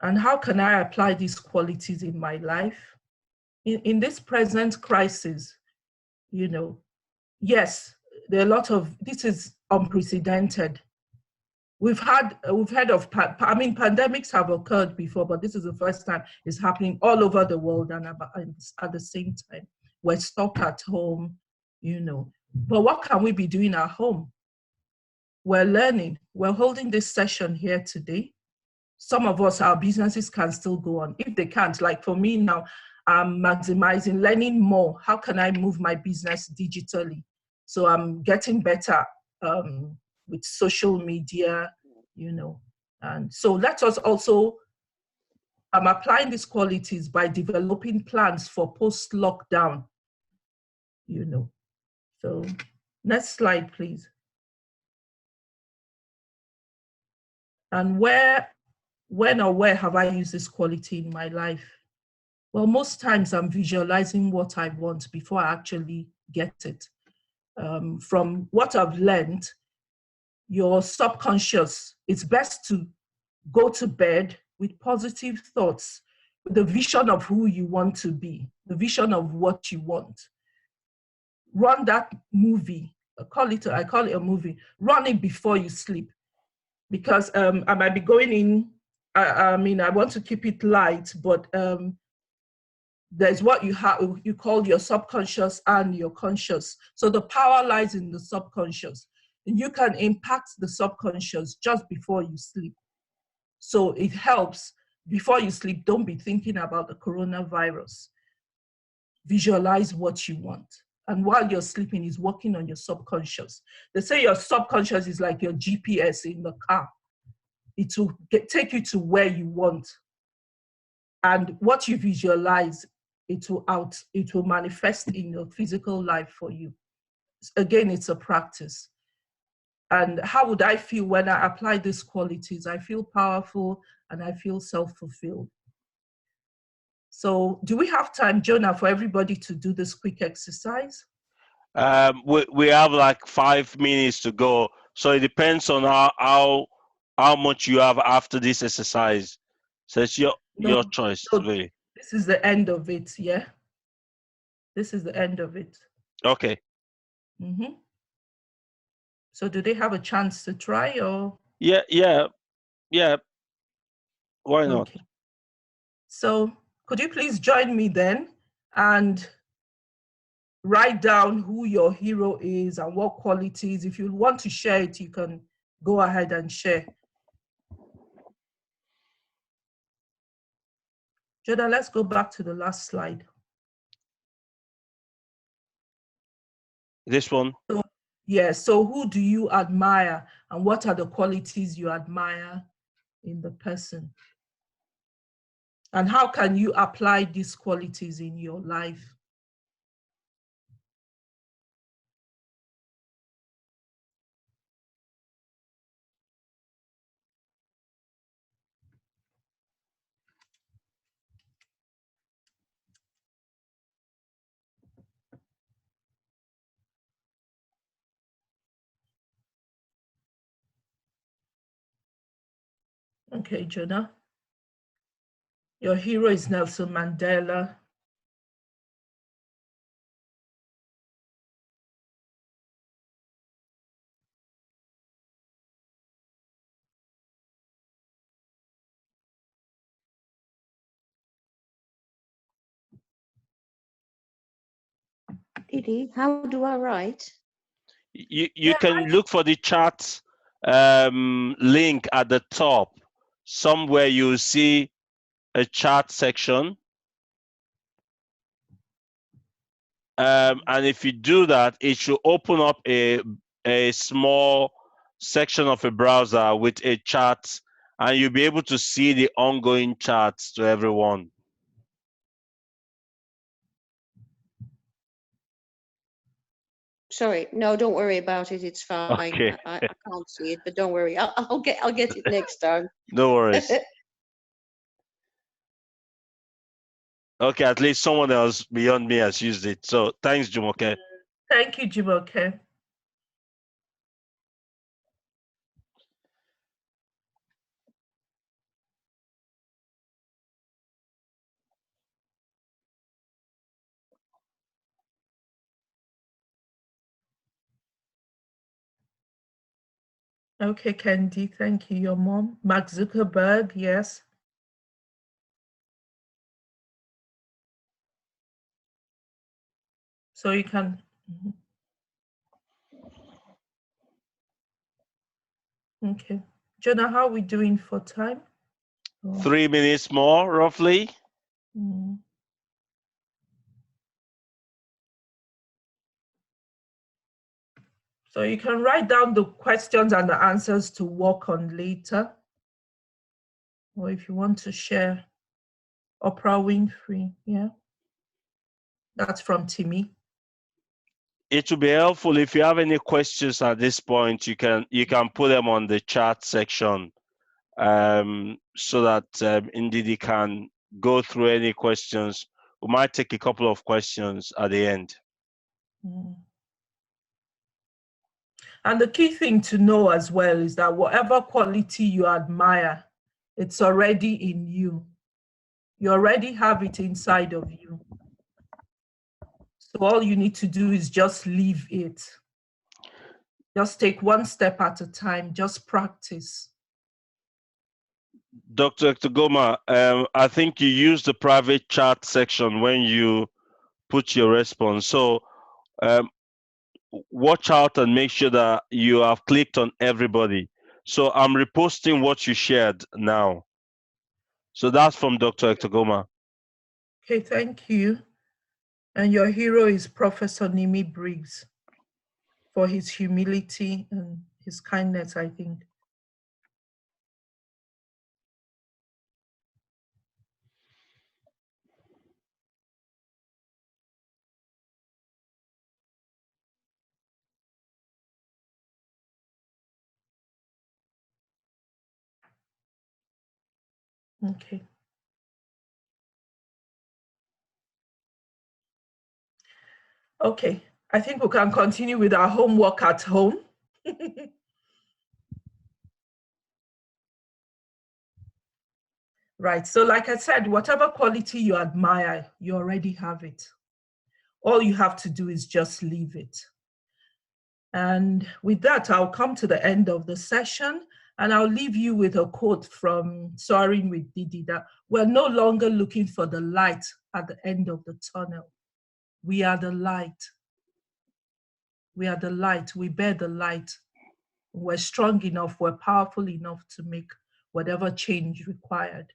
And how can I apply these qualities in my life? In this present crisis, you know, yes, there are a lot of, this is unprecedented. We've heard of, pandemics have occurred before, but this is the first time it's happening all over the world and at the same time. We're stuck at home, you know. But what can we be doing at home? We're learning. We're holding this session here today. Some of us, our businesses can still go on. If they can't, like for me now, I'm maximizing, learning more. How can I move my business digitally? So I'm getting better with social media, you know. And so let us also, I'm applying these qualities by developing plans for post-lockdown, you know. So next slide, please. And when or where have I used this quality in my life? Well, most times I'm visualizing what I want before I actually get it. From what I've learned, your subconscious, it's best to go to bed with positive thoughts, with the vision of who you want to be, the vision of what you want. Run that movie, I call it a movie, run it before you sleep. Because I might be going in, I mean, I want to keep it light, but there's what you call your subconscious and your conscious. So the power lies in the subconscious. And you can impact the subconscious just before you sleep. So it helps, before you sleep, don't be thinking about the coronavirus. Visualize what you want. And while you're sleeping, is working on your subconscious. They say your subconscious is like your GPS in the car. It will take you to where you want. And what you visualize, it will manifest in your physical life for you. Again, it's a practice. And how would I feel when I apply these qualities? I feel powerful and I feel self-fulfilled. So do we have time, Jonah, for everybody to do this quick exercise? We have like 5 minutes to go. So it depends on how how much you have after this exercise. So it's your choice, no, really. This is the end of it, yeah? This is the end of it. Okay. Mm-hmm. So do they have a chance to try or? Yeah. Why not? Okay. So could you please join me then and write down who your hero is and what qualities. If you want to share it, you can go ahead and share. Joda, let's go back to the last slide. This one? So, yeah, so who do you admire and what are the qualities you admire in the person? And how can you apply these qualities in your life? Okay, Jonah. Your hero is Nelson Mandela. Ndidi, how do I write? You can look for the chat link at the top. Somewhere you'll see a chat section. And if you do that, it should open up a small section of a browser with a chat, and you'll be able to see the ongoing chats to everyone. Sorry, no, don't worry about it. It's fine. Okay. I can't see it, but don't worry. I'll get it next time. No worries. Okay, at least someone else beyond me has used it. So thanks, Jumoke. Thank you, Jumoke. Okay, Candy, thank you. Your mom, Mark Zuckerberg, yes. So you can. Okay. Jonah, how are we doing for time? 3 minutes more, roughly. Mm. So you can write down the questions and the answers to work on later. Or if you want to share Oprah Winfrey, yeah. That's from Timmy. It will be helpful if you have any questions at this point. You can put them on the chat section, so that Ndidi can go through any questions. We might take a couple of questions at the end. Mm. And the key thing to know as well is that whatever quality you admire, it's already in you. You already have it inside of you. So all you need to do is just live it. Just take one step at a time, just practice. Dr. Ektogoma, I think you used the private chat section when you put your response. So watch out and make sure that you have clicked on everybody. So I'm reposting what you shared now. So that's from Dr. Ektogoma. Okay, thank you. And your hero is Professor Nimi Briggs for his humility and his kindness, I think. Okay. Okay, I think we can continue with our homework at home. Right. So like I said, whatever quality you admire, you already have it. All you have to do is just leave it. And with that, I'll come to the end of the session, and I'll leave you with a quote from Soaring with Ndidi, that we're no longer looking for the light at the end of the tunnel. We are the light. We are the light. We bear the light. We're strong enough, we're powerful enough to make whatever change required.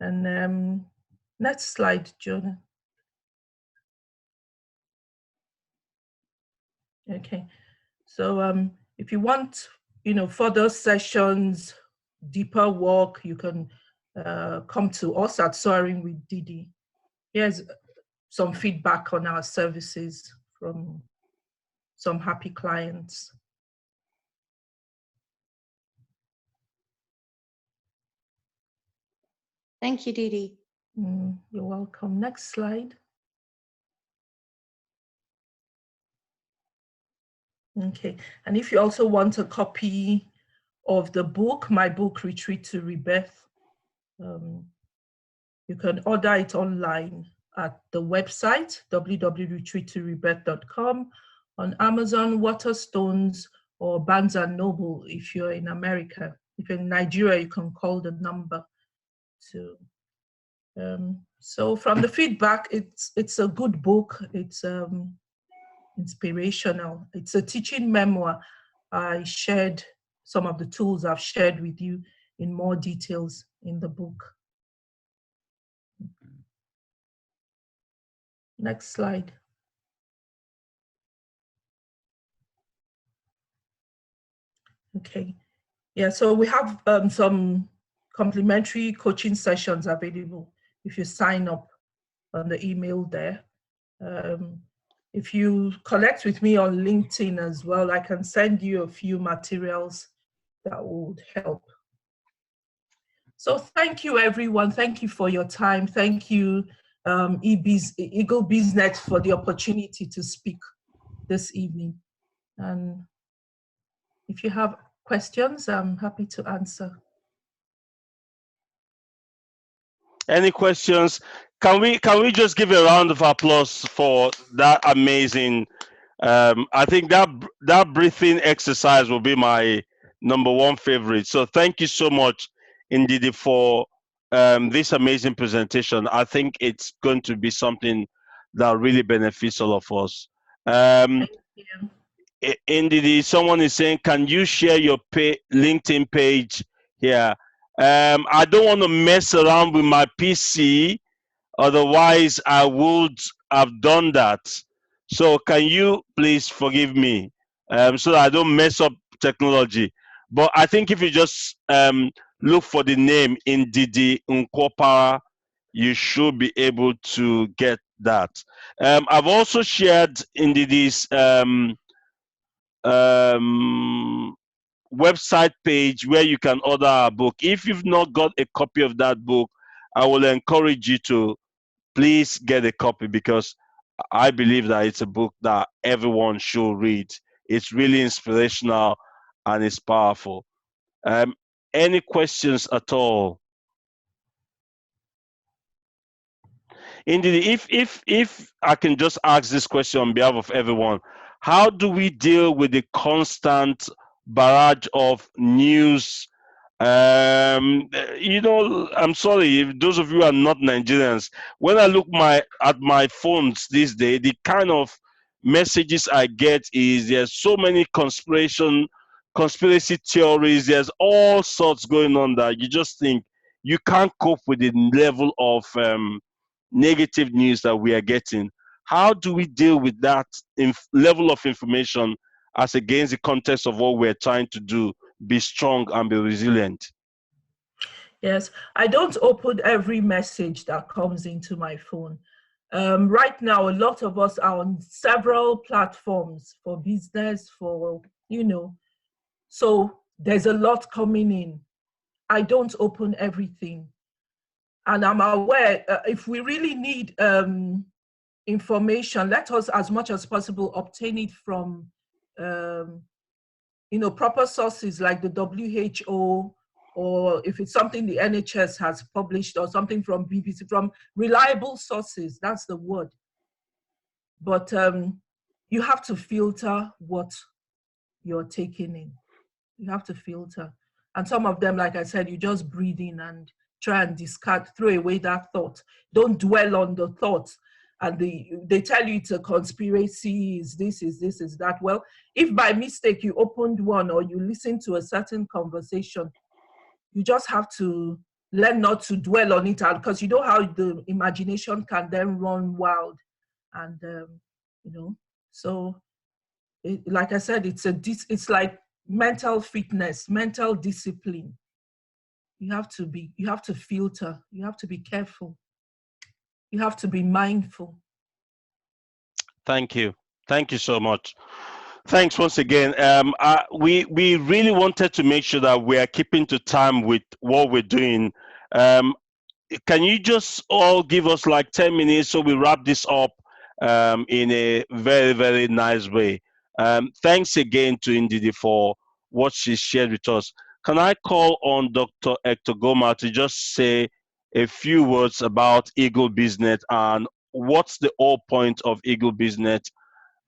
And next slide, Jonah. Okay, so if you want, further sessions, deeper work, you can come to us at Soaring with Ndidi. Here's some feedback on our services from some happy clients. Thank you, Ndidi. You're welcome. Next slide. Okay, and if you also want a copy of the book, my book, Retreat to Rebirth, you can order it online at the website, www.retreattorebirth.com, on Amazon, Waterstones, or Barnes & Noble if you're in America. If you're in Nigeria, you can call the number. So from the feedback, it's a good book. It's inspirational. It's a teaching memoir. I shared some of the tools I've shared with you in more details in the book. Next slide. Okay. Yeah, so we have some complimentary coaching sessions available if you sign up on the email there. If you connect with me on LinkedIn as well, I can send you a few materials that would help. So thank you, everyone. Thank you for your time. Thank you, Eagle BizNet, for the opportunity to speak this evening. And if you have questions, I'm happy to answer. Any questions? Can we just give a round of applause for that amazing? I think that breathing exercise will be my #1 favorite. So thank you so much, Ndidi, for this amazing presentation. I think it's going to be something that really benefits all of us. Thank you. Ndidi, someone is saying, can you share your LinkedIn page here? I don't want to mess around with my PC, otherwise I would have done that. So can you please forgive me so that I don't mess up technology? But I think if you just look for the name Ndidi Nkwopara, you should be able to get that. I've also shared Ndidi's website page where you can order our book. If you've not got a copy of that book, I will encourage you to please get a copy, because I believe that it's a book that everyone should read. It's really inspirational and it's powerful. Any questions at all? Indeed, if I can just ask this question on behalf of everyone, how do we deal with the constant barrage of news? I'm sorry if those of you are not Nigerians. When I look at my phones these days, the kind of messages I get is there's so many conspiracy theories. There's all sorts going on that you just think you can't cope with the level of negative news that we are getting. How do we deal with that level of information as against the context of what we're trying to do, be strong and be resilient? Yes, I don't open every message that comes into my phone. Right now, a lot of us are on several platforms for business, so there's a lot coming in. I don't open everything. And I'm aware if we really need information, let us, as much as possible, obtain it from, proper sources like the WHO or if it's something the NHS has published or something from BBC, from reliable sources, that's the word. But you have to filter what you're taking in. You have to filter. And some of them, like I said, you just breathe in and try and discard, throw away that thought. Don't dwell on the thought. And they tell you it's a conspiracy, is this, is this, is that. Well, if by mistake you opened one or you listened to a certain conversation, you just have to learn not to dwell on it, because you know how the imagination can then run wild. And, you know, so like I said, it's like mental fitness, mental discipline. You have to filter, you have to be careful, you have to be mindful. Thank you. Thank you so much. Thanks once again. We really wanted to make sure that we are keeping to time with what we're doing. Can you just all give us like 10 minutes so we wrap this up in a very, very nice way? Thanks again to Ndidi for what she shared with us. Can I call on Dr. Hector Goma to just say a few words about Eagle Business and what's the whole point of Eagle Business?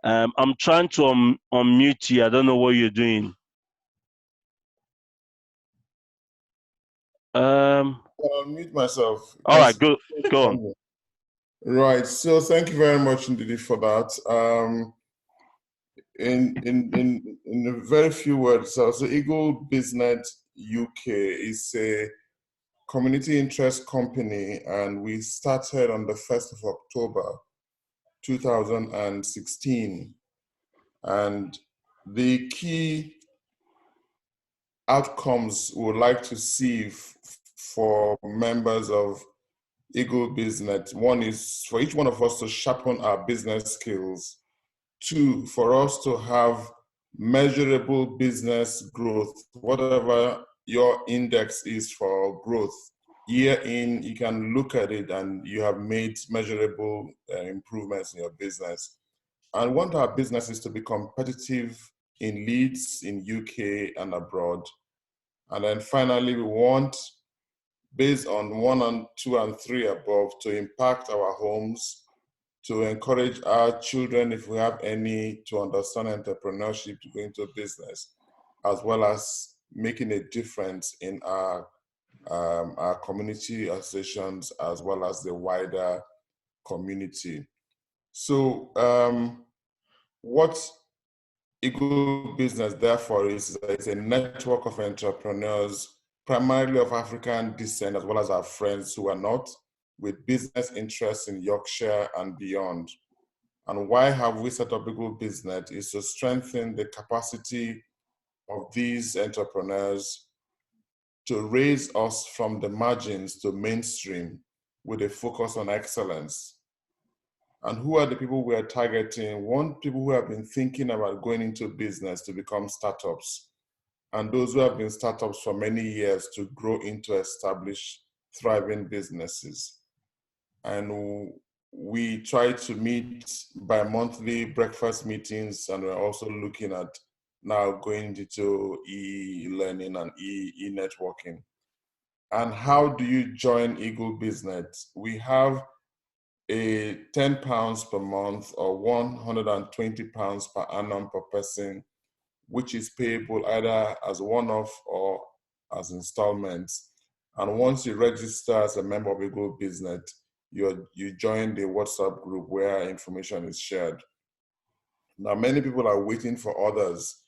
I'm trying to unmute you. I don't know what you're doing. I'll unmute myself. All right, go on. Right. So thank you very much, Ndidi, for that. In a very few words, so Eagle Business UK is a community interest company, and we started on the 1st of October 2016. And the key outcomes we would like to see for members of Eagle Business: one is for each one of us to sharpen our business skills. Two, for us to have measurable business growth, whatever your index is for growth. Year in, you can look at it and you have made measurable improvements in your business. And we want our businesses to be competitive in Leeds, in UK and abroad. And then finally, we want, based on 1 and 2 and 3 above, to impact our homes, to encourage our children, if we have any, to understand entrepreneurship, to go into business, as well as making a difference in our community associations, as well as the wider community. So what Eagle Business, therefore, is a network of entrepreneurs, primarily of African descent, as well as our friends who are not, with business interests in Yorkshire and beyond. And why have we set up Eagle Business is to strengthen the capacity of these entrepreneurs to raise us from the margins to mainstream with a focus on excellence. And who are the people we are targeting? We want people who have been thinking about going into business to become startups, and those who have been startups for many years to grow into established, thriving businesses. And we try to meet bi-monthly breakfast meetings, and we're also looking at now going into e-learning and e-networking. And how do you join Eagle Business? We have a £10 per month or £120 per annum per person, which is payable either as one-off or as installments. And once you register as a member of Eagle Business, you join the WhatsApp group where information is shared. Now, many people are waiting for others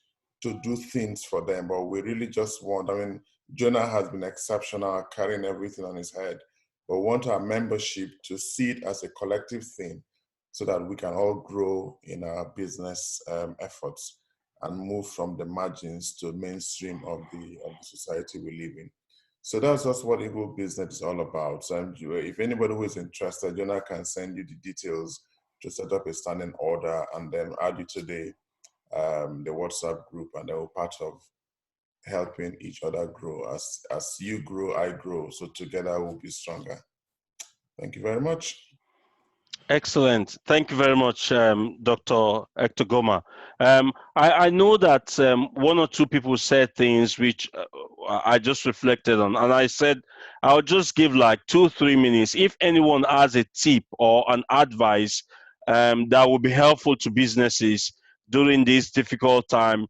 to do things for them, but we really just want, Jonah has been exceptional, carrying everything on his head, but we want our membership to see it as a collective thing so that we can all grow in our business efforts and move from the margins to mainstream of the society we live in. So that's just what Eagle Business is all about. So if anybody who is interested, Jonah can send you the details to set up a standing order and then add you to the WhatsApp group, and then we're part of helping each other grow. As you grow, I grow. So together we'll be stronger. Thank you very much. Excellent. Thank you very much, Dr. Hector Goma. I know that one or two people said things which I just reflected on, and I said I'll just give like 2-3 minutes. If anyone has a tip or an advice that will be helpful to businesses during this difficult time,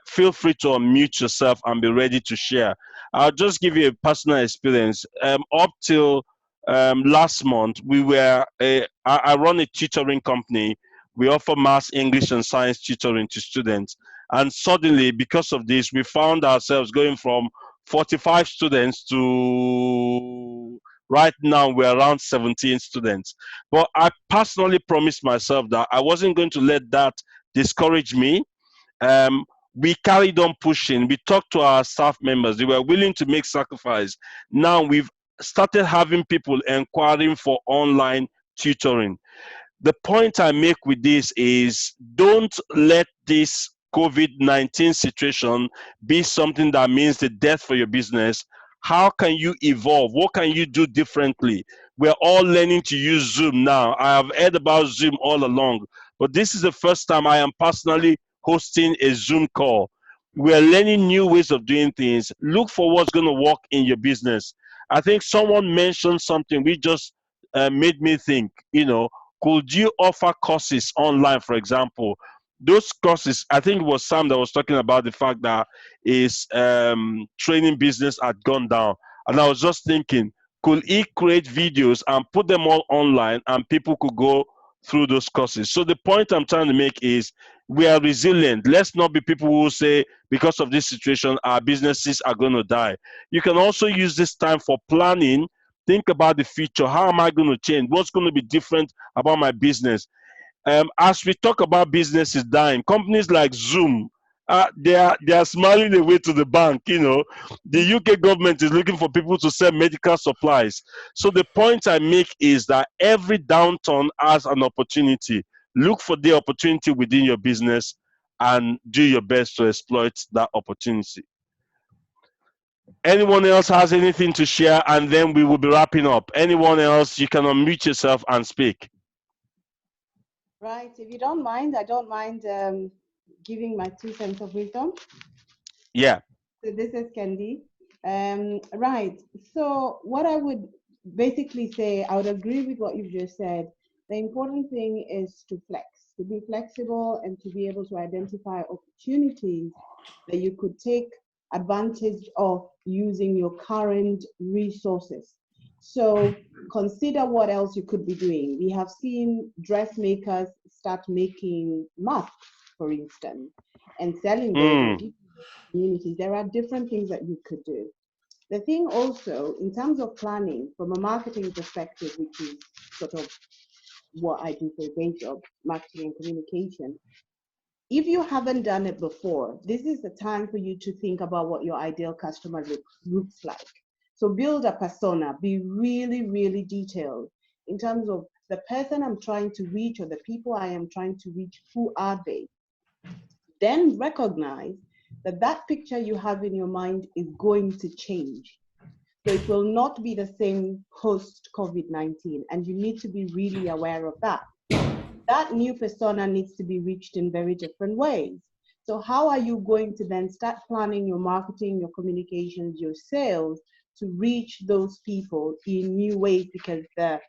feel free to unmute yourself and be ready to share. I'll just give you a personal experience. Up till last month, I run a tutoring company. We offer maths, English, and science tutoring to students. And suddenly, because of this, we found ourselves going from 45 students to right now we're around 17 students. But I personally promised myself that I wasn't going to let that discourage me. um, we carried on pushing. We talked to our staff members. They were willing to make sacrifice. Now we've started having people inquiring for online tutoring. The point I make with this is don't let this COVID-19 situation be something that means the death for your business. How can you evolve? What can you do differently? We're all learning to use Zoom now. I have heard about Zoom all along, but this is the first time I am personally hosting a Zoom call. We're learning new ways of doing things. Look for what's going to work in your business. I think someone mentioned something we just made me think, could you offer courses online, for example? Those courses, I think it was Sam that was talking about the fact that his training business had gone down. And I was just thinking, could he create videos and put them all online and people could go through those courses? So the point I'm trying to make is we are resilient. Let's not be people who say because of this situation, our businesses are going to die. You can also use this time for planning. Think about the future. How am I going to change? What's going to be different about my business? As we talk about businesses dying, companies like Zoom, they are smiling away to the bank. The UK government is looking for people to sell medical supplies. So the point I make is that every downturn has an opportunity. Look for the opportunity within your business and do your best to exploit that opportunity. Anyone else has anything to share, and then we will be wrapping up. Anyone else, you can unmute yourself and speak. Right. If you don't mind, I don't mind giving my 2 cents of wisdom. Yeah. So this is Candy. Right. So what I would basically say, I would agree with what you've just said. The important thing is to flex, to be flexible and to be able to identify opportunities that you could take advantage of using your current resources. So consider what else you could be doing. We have seen dressmakers start making masks, for instance, and selling those in communities. There are different things that you could do. The thing also, in terms of planning, from a marketing perspective, which is sort of what I do for a day job, marketing and communication, if you haven't done it before, this is the time for you to think about what your ideal customer looks like. So build a persona, be really, really detailed in terms of the person I'm trying to reach or the people I am trying to reach, who are they? Then recognize that that picture you have in your mind is going to change. So it will not be the same post-COVID-19, and you need to be really aware of that. That new persona needs to be reached in very different ways. So how are you going to then start planning your marketing, your communications, your sales to reach those people in new ways? Because where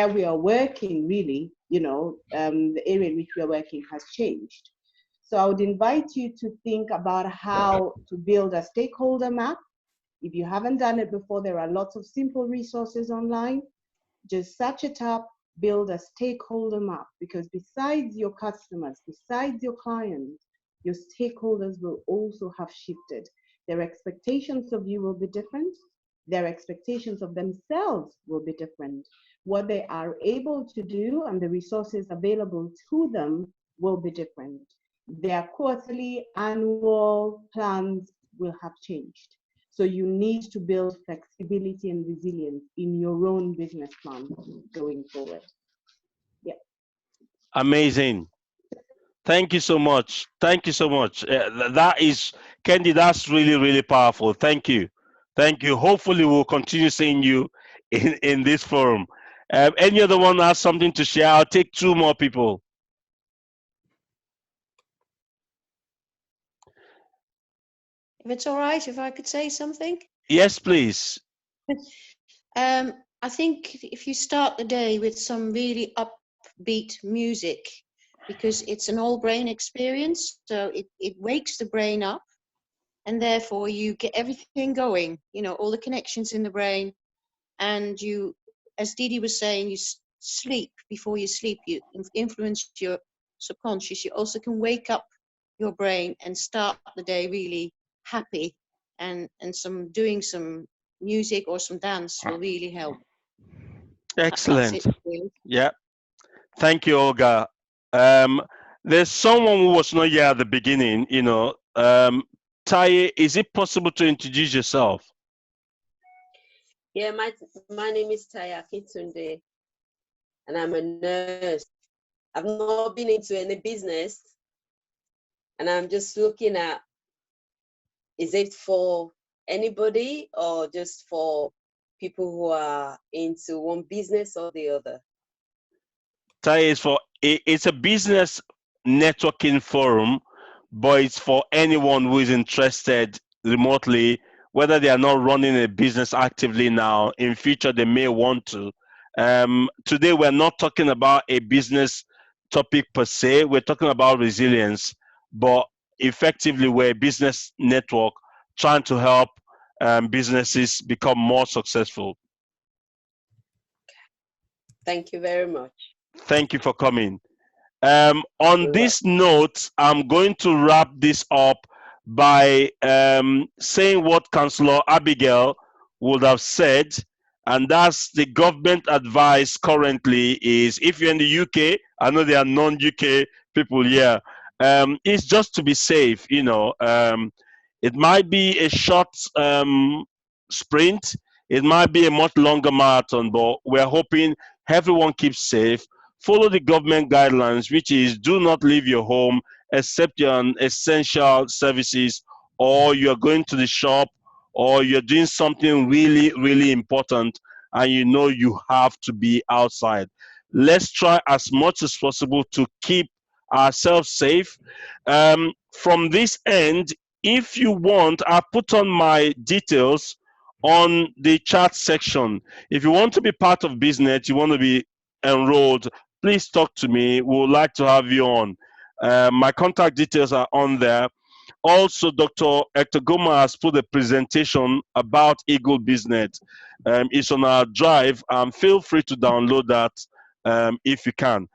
we are working really, the area in which we are working has changed. So I would invite you to think about how to build a stakeholder map. If you haven't done it before, there are lots of simple resources online. Just search it up, build a stakeholder map, because besides your customers, besides your clients, your stakeholders will also have shifted. Their expectations of you will be different. Their expectations of themselves will be different. What they are able to do and the resources available to them will be different. Their quarterly, annual plans will have changed. So you need to build flexibility and resilience in your own business plan going forward. Yeah. Amazing. Thank you so much. Thank you so much. That is, Candy, that's really, really powerful. Thank you. Thank you. Hopefully we'll continue seeing you in this forum. Any other one has something to share? I'll take 2 more people. if it's all right, if I could say something. Yes, please. I think if you start the day with some really upbeat music, because it's an all brain experience, so it wakes the brain up, and therefore you get everything going, you know, all the connections in the brain, and you, as Ndidi was saying, you sleep. Before you sleep, you influence your subconscious. You also can wake up your brain and start the day really happy, and doing some music or some dance will really help. That's Excellent. it, really. Yeah. Thank you, Olga. There's someone who was not here at the beginning, you know. Taye, is it possible to introduce yourself? Yeah, my name is Taye Akintunde, and I'm a nurse. I've not been into any business, and I'm just looking at, is it for anybody or just for people who are into one business or the other? Taye is it's a business networking forum, but it's for anyone who is interested remotely, whether they are not running a business actively now, in future they may want to. Today we're not talking about a business topic per se, we're talking about resilience, but effectively we're a business network trying to help businesses become more successful. Thank you very much. Thank you for coming. On this note, I'm going to wrap this up by saying what Councillor Abigail would have said, and that's the government advice currently is, if you're in the UK, I know there are non-UK people here, it's just to be safe, you know. It might be a short sprint, it might be a much longer marathon, but we're hoping everyone keeps safe. Follow the government guidelines, which is do not leave your home except you're on essential services, or you're going to the shop, or you're doing something really, really important and you know you have to be outside. Let's try as much as possible to keep ourselves safe. From this end, if you want, I put on my details on the chat section. If you want to be part of Biznet, you want to be enrolled, please talk to me. We would like to have you on. My contact details are on there. Also, Dr. Hector Goma has put a presentation about Eagle Biznet. It's on our drive, and feel free to download that if you can.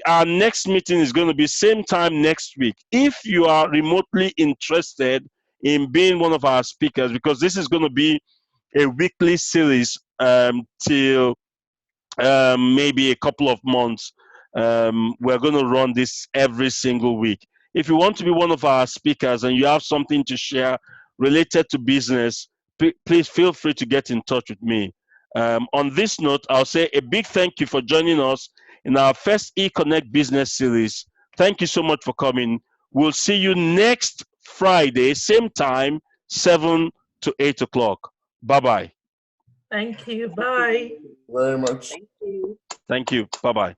Our next meeting is going to be same time next week. If you are remotely interested in being one of our speakers, because this is going to be a weekly series till maybe a couple of months. We're going to run this every single week. If you want to be one of our speakers and you have something to share related to business, please feel free to get in touch with me. On this note, I'll say a big thank you for joining us in our first eConnect Business Series. Thank you so much for coming. We'll see you next Friday, same time, 7 to 8 o'clock. Bye-bye. Thank you. Bye. Very much. Thank you. Thank you. Bye-bye.